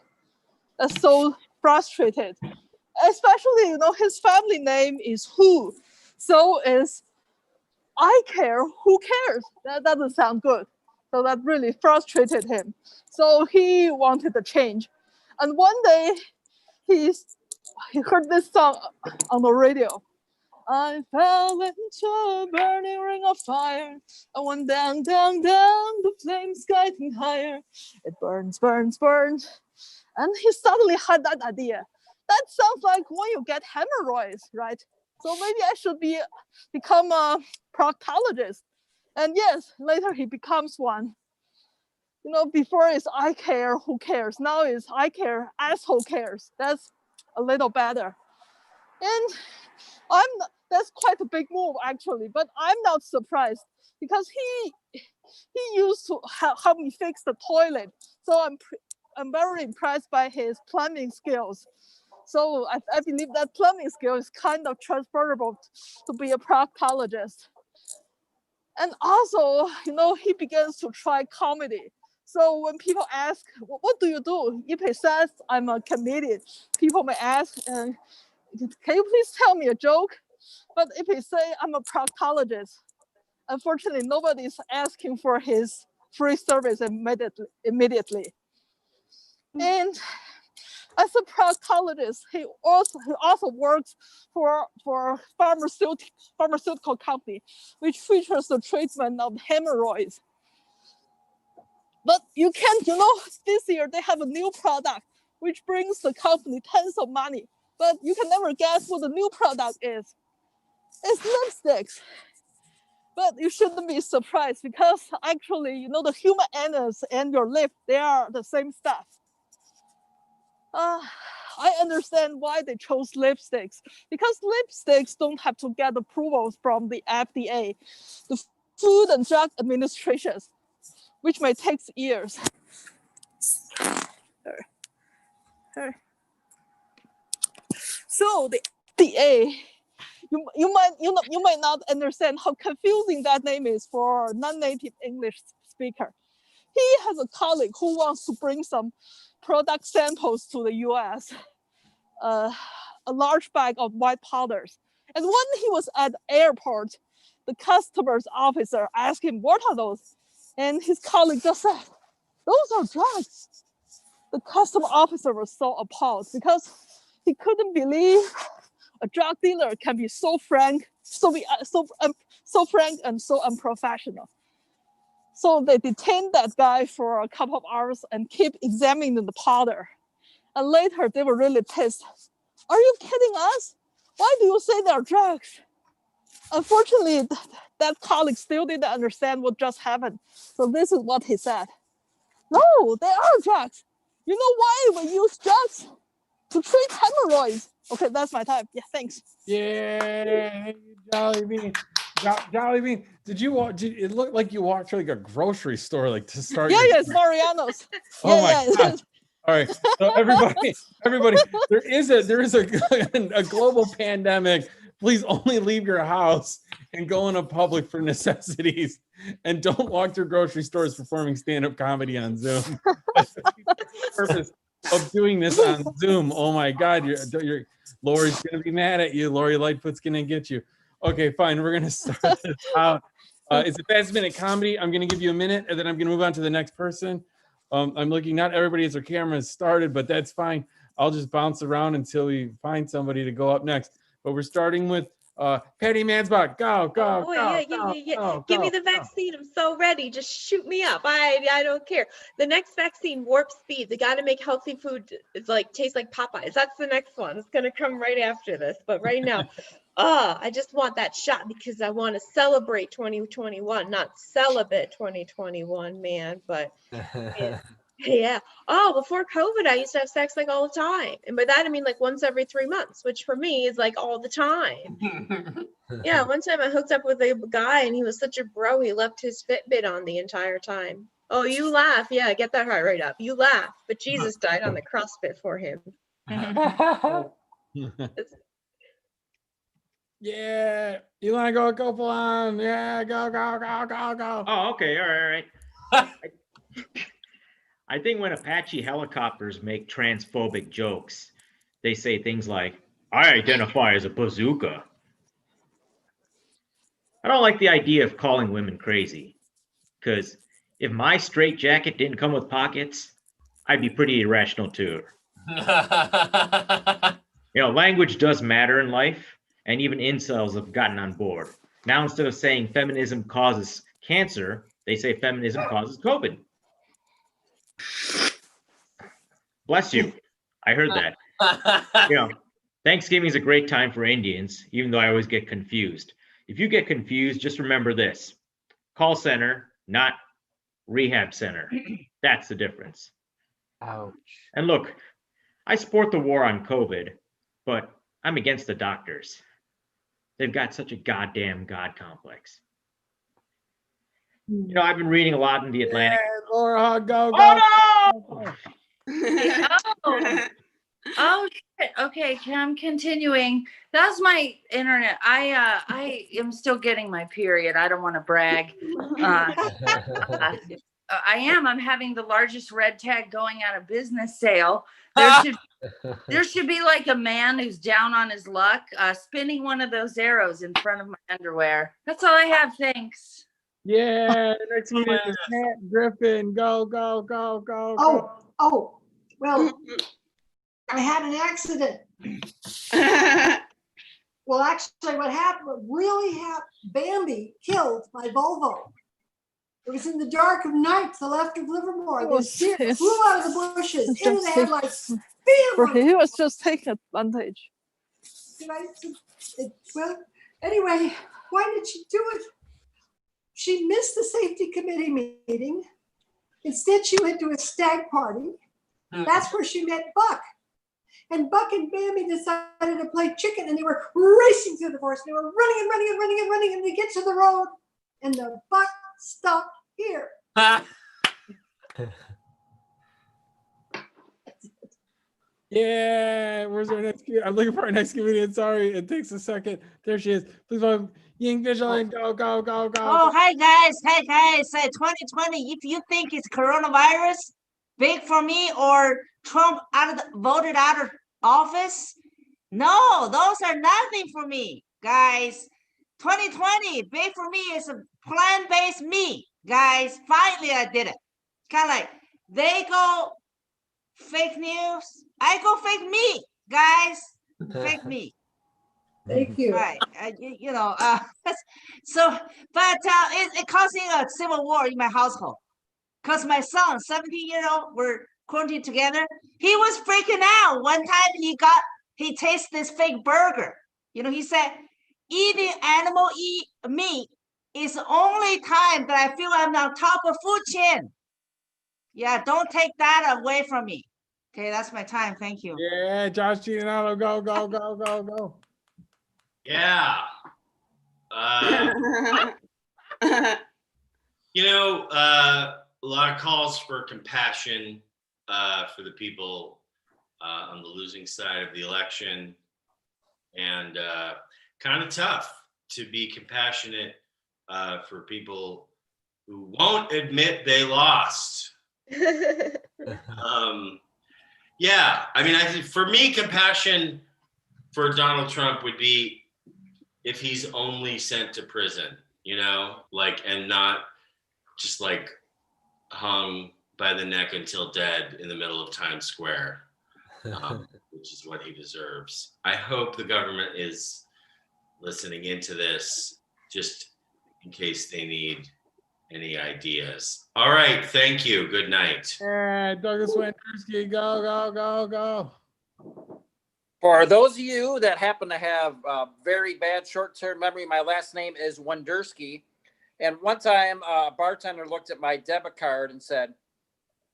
That's so frustrated. Especially, you know, his family name is Who, so is eye care. Who cares? That doesn't sound good. So that really frustrated him. So he wanted a change. And one day he heard this song on the radio. I fell into a burning ring of fire. I went down, down, down, the flames getting higher. It burns, burns, burns. And he suddenly had that idea. That sounds like when you get hemorrhoids, right? So maybe I should become a proctologist. And yes, later he becomes one. You know, before it's eye care, who cares? Now it's eye care, asshole cares. That's a little better. And that's quite a big move actually, but I'm not surprised because He used to help me fix the toilet. So I'm very impressed by his plumbing skills. So I believe that plumbing skill is kind of transferable to be a proctologist. And also, he begins to try comedy. So when people ask, what do you do? If he says, I'm a comedian, people may ask, can you please tell me a joke? But if he say, I'm a proctologist, unfortunately, nobody's asking for his free service immediately. And as a proctologist, he also works for pharmaceutical company, which features the treatment of hemorrhoids. But you can't, this year they have a new product which brings the company tons of money. But you can never guess what the new product is. It's lipsticks. But you shouldn't be surprised because actually, the human anus and your lip, they are the same stuff. I understand why they chose lipsticks, because lipsticks don't have to get approvals from the FDA, the Food and Drug Administration, which may take years. So the FDA, you might not understand how confusing that name is for a non-native English speaker. He has a colleague who wants to bring some product samples to the US, a large bag of white powders. And when he was at the airport, the customs officer asked him, what are those? And his colleague just said, those are drugs. The customs officer was so appalled because he couldn't believe a drug dealer can be so frank, so frank and so unprofessional. So they detained that guy for a couple of hours and keep examining the powder. And later they were really pissed. Are you kidding us? Why do you say they're drugs? Unfortunately, that colleague still didn't understand what just happened. So this is what he said. No, they are drugs. You know why we use drugs? To treat hemorrhoids. Okay, that's my time. Yeah, thanks. Yeah, Jolly Bean. Jolly Bean, it looked like you walked to like a grocery store like to start. Yeah, it's Mariano's. Oh my God. All right. So everybody, there is a global pandemic. Please only leave your house and go into public for necessities, and don't walk through grocery stores performing stand-up comedy on Zoom. That's the purpose of doing this on Zoom. Oh my God, Lori's gonna be mad at you. Lori Lightfoot's gonna get you. Okay, fine. We're gonna start this out. It's a fast minute comedy. I'm gonna give you a minute, and then I'm gonna move on to the next person. I'm looking. Not everybody has their cameras started, but that's fine. I'll just bounce around until we find somebody to go up next. But we're starting with Patty Mansbach. Go. Yeah. Give me the vaccine. I'm so ready. Just shoot me up. I don't care. The next vaccine, Warp Speed. They got to make healthy food. It's like taste like Popeyes. That's the next one. It's gonna come right after this. But right now, I just want that shot because I want to celebrate 2021, not celibate 2021, man. But yeah. Oh, before COVID, I used to have sex like all the time. And by that, I mean like once every 3 months, which for me is like all the time. Yeah. One time I hooked up with a guy and he was such a bro. He left his Fitbit on the entire time. Oh, you laugh. Yeah. Get that heart rate up. You laugh. But Jesus died on the CrossFit for him. Yeah. You want to go Falon? Yeah. Go. Oh, okay. All right. I think when Apache helicopters make transphobic jokes, they say things like, I identify as a bazooka. I don't like the idea of calling women crazy, because if my straight jacket didn't come with pockets, I'd be pretty irrational too. Language does matter in life, and even incels have gotten on board. Now, instead of saying feminism causes cancer, they say feminism causes COVID. Bless you. I heard that. Thanksgiving is a great time for Indians, even though I always get confused. If you get confused, just remember this. Call center, not rehab center. That's the difference. Ouch. And look, I support the war on COVID, but I'm against the doctors. They've got such a goddamn God complex. You know, I've been reading a lot in the Atlantic. Laura, go, go. Oh Oh, oh shit. Okay, I'm continuing. That's my internet. I am still getting my period. I don't want to brag. I am. I'm having the largest red tag going out of business sale. There should be like a man who's down on his luck, spinning one of those arrows in front of my underwear. That's all I have. Thanks. Yeah, next comedian is Matt Griffin. Go, go, go, go, go. Well, I had an accident. Well, actually, what really happened, Bambi killed my Volvo. It was in the dark of night to the left of Livermore. This deer flew out of the bushes into the headlights. Bam! He was just taking advantage. Well, anyway, why did she do it? She missed the safety committee meeting. Instead, she went to a stag party. That's where she met Buck. And Buck and Bambi decided to play chicken, and they were racing through the forest. They were running and running and running and running, and they get to the road, and the Buck stopped here. Yeah, where's our next comedian? I'm looking for our next comedian. Sorry, it takes a second. There she is. Please welcome Ying Vigilante. Go, go, go, go. Oh, hi guys. Hi guys. 2020, if you think it's coronavirus, big for me or Trump voted out of office, no, those are nothing for me, guys. 2020, big for me is a plant-based meat, guys. Finally, I did it. Kind of like they go fake news, I go fake meat, guys. Fake meat. Thank you. Right. So, but it causing a civil war in my household. Because my son, 17-year-old, we're quarantined together. He was freaking out. One time he tasted this fake burger. You know, he said, eating animal meat is the only time that I feel I'm on top of food chain. Yeah, don't take that away from me. Okay, that's my time. Thank you. Yeah, Josh Giannato, go, go, go, go, go. Yeah. A lot of calls for compassion for the people on the losing side of the election, and kind of tough to be compassionate for people who won't admit they lost. Yeah, I mean, for me, compassion for Donald Trump would be if he's only sent to prison, and not just like hung by the neck until dead in the middle of Times Square, which is what he deserves. I hope the government is listening into this just in case they need any ideas. All right, thank you. Good night. Yeah, Douglas Wendersky, go, go, go, go. For those of you that happen to have very bad short-term memory, my last name is Wendersky. And one time a bartender looked at my debit card and said,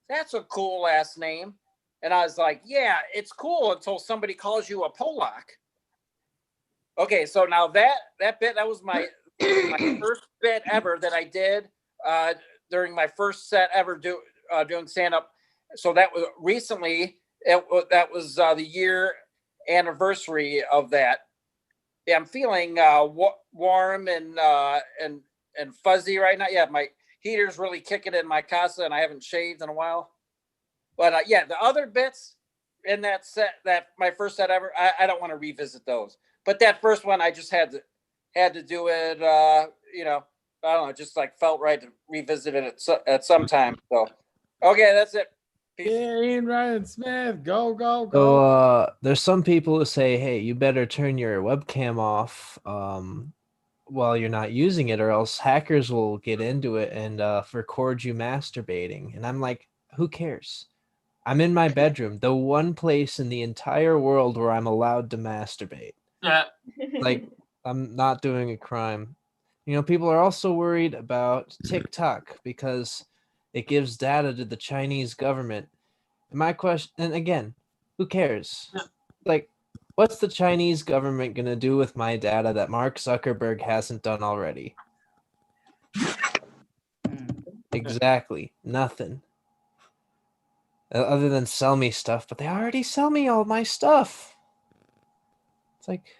"That's a cool last name." And I was like, yeah, it's cool until somebody calls you a Polak. Okay, so now that bit, that was my first bit ever that I did during my first set ever doing stand-up. So that was recently, that was the year anniversary of that. Yeah, I'm feeling warm and fuzzy right now. Yeah, my heater's really kicking in my casa, and I haven't shaved in a while. But yeah, the other bits in that set, that my first set ever, I don't want to revisit those. But that first one, I just had to do it. I don't know, just like felt right to revisit it at some time. So, okay, that's it. Peace. Yeah, Ian Ryan Smith, go, go, go. So there's some people who say, hey, you better turn your webcam off while you're not using it, or else hackers will get into it and record you masturbating. And I'm like, who cares? I'm in my bedroom, the one place in the entire world where I'm allowed to masturbate. Like, I'm not doing a crime. People are also worried about TikTok because it gives data to the Chinese government. And my question, and again, who cares? Like, what's the Chinese government going to do with my data that Mark Zuckerberg hasn't done already? Exactly. Nothing. Other than sell me stuff, but they already sell me all my stuff. It's like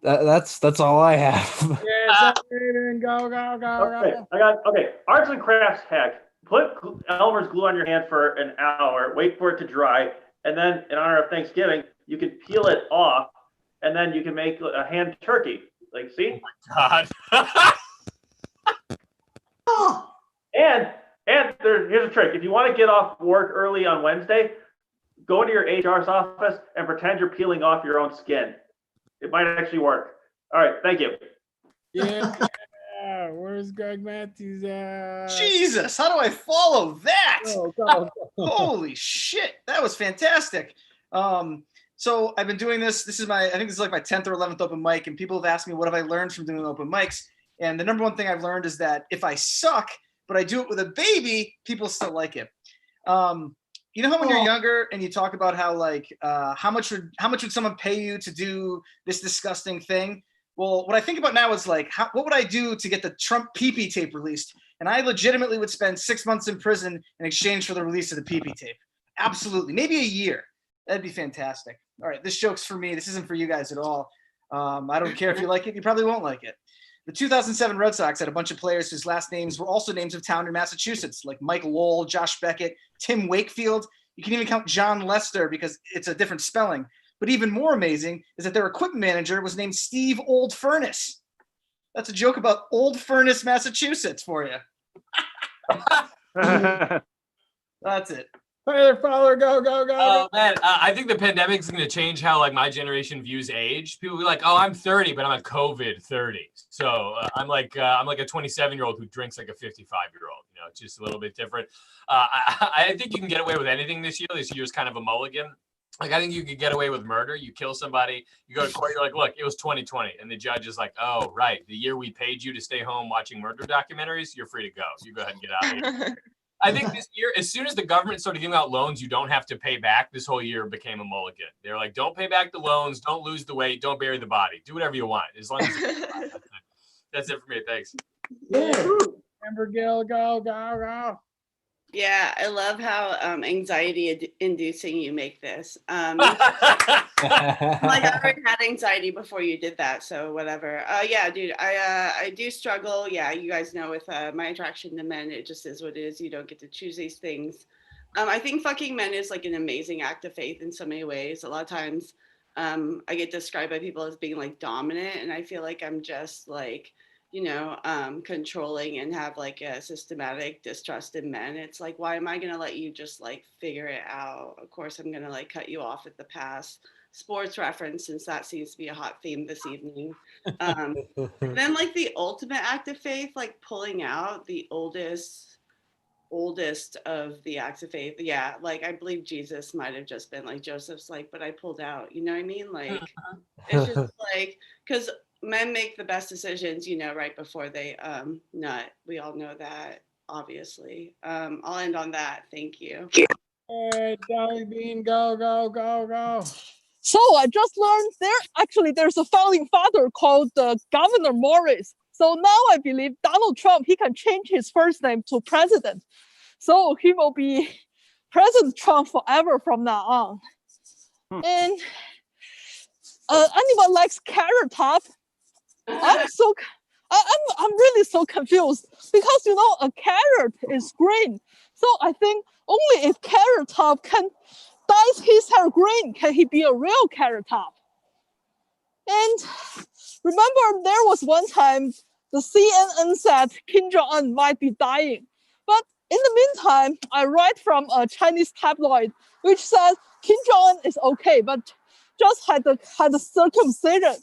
that's all I have. Yes, go, go, go, Okay, go. Arts and crafts hack. Put Elmer's glue on your hand for an hour. Wait for it to dry, and then in honor of Thanksgiving, you can peel it off, and then you can make a hand turkey. Like, see? God. And here's a trick. If you want to get off work early on Wednesday, go into your HR's office and pretend you're peeling off your own skin. It might actually work. All right, thank you. Yeah. Where's Greg Matthews at? Jesus, how do I follow that? Go. Holy shit, that was fantastic. So I've been doing this. I think this is like my 10th or 11th open mic, and people have asked me what have I learned from doing open mics. And the number one thing I've learned is that if I suck, but I do it with a baby, people still like it. You know how when you're younger and you talk about how like how much would someone pay you to do this disgusting thing? Well, what I think about now is like, what would I do to get the Trump pee-pee tape released? And I legitimately would spend 6 months in prison in exchange for the release of the pee-pee tape. Absolutely, maybe a year. That'd be fantastic. All right, this joke's for me. This isn't for you guys at all. I don't care if you like it. You probably won't like it. The 2007 Red Sox had a bunch of players whose last names were also names of town in Massachusetts, like Mike Lowell, Josh Beckett, Tim Wakefield. You can even count John Lester because it's a different spelling. But even more amazing is that their equipment manager was named Steve Old Furnace. That's a joke about Old Furnace, Massachusetts for you. That's it. Tyler Fowler, go. Oh man, I think the pandemic is going to change how like my generation views age. People be like, "Oh, I'm 30, but I'm a COVID 30." So I'm like a 27-year-old who drinks like a 55-year-old. You know, it's just a little bit different. I think you can get away with anything this year. This year's kind of a mulligan. Like, I think you could get away with murder. You kill somebody, you go to court, you're like, look, it was 2020. And the judge is like, oh, right. The year we paid you to stay home watching murder documentaries, you're free to go. You go ahead and get out of here. I think this year, as soon as the government started giving out loans you don't have to pay back, this whole year became a mulligan. They're like, don't pay back the loans, don't lose the weight, don't bury the body. Do whatever you want. As long as that's it for me. Thanks. Yeah. Amber Gill, go. Yeah, I love how anxiety-inducing you make this. Like, I already had anxiety before you did that, so whatever. Yeah, dude, I do struggle. Yeah, you guys know with my attraction to men, it just is what it is. You don't get to choose these things. I think fucking men is like an amazing act of faith in so many ways. A lot of times, I get described by people as being like dominant, and I feel like I'm just like, you know, controlling and have like a systematic distrust in men. It's like, why am I going to let you just like figure it out? Of course, I'm going to like cut you off at the pass. Sports reference, since that seems to be a hot theme this evening. Then like the ultimate act of faith, like pulling out the oldest of the acts of faith. Yeah, like I believe Jesus might have just been like Joseph's like, but I pulled out, you know what I mean? Like, it's just like, because men make the best decisions, you know, right before they nut. We all know that, obviously. I'll end on that. Thank you. Hey, Dolly Bean, go. So I just learned there's a founding father called Governor Morris. So now I believe Donald Trump, he can change his first name to president. So he will be President Trump forever from now on. And anyone likes Carrot Top? I'm really so confused because, you know, a carrot is green. So I think only if Carrot Top can dye his hair green can he be a real Carrot Top. And remember, there was one time the CNN said Kim Jong-un might be dying. But in the meantime, I read from a Chinese tabloid which says Kim Jong-un is okay, but just had a circumcision.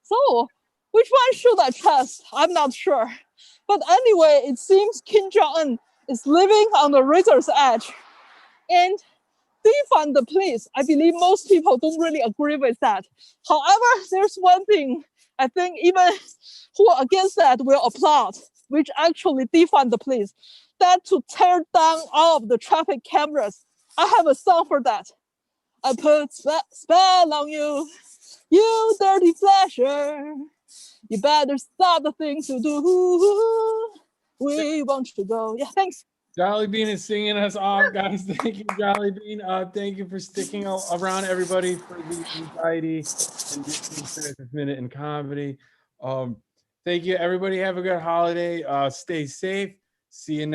So which one should I trust? I'm not sure. But anyway, it seems Kim Jong-un is living on the razor's edge. And defund the police, I believe most people don't really agree with that. However, there's one thing I think even who are against that will applaud, which actually defund the police. That to tear down all of the traffic cameras. I have a song for that. I put spell on you, you dirty flasher. You better stop the things you do. We want to go. Yeah, thanks. Jolly Bean is singing us off, guys. Thank you, Jolly Bean. Thank you for sticking around, everybody, for the anxiety and this minute in comedy. Thank you, everybody. Have a good holiday. Stay safe. See you next.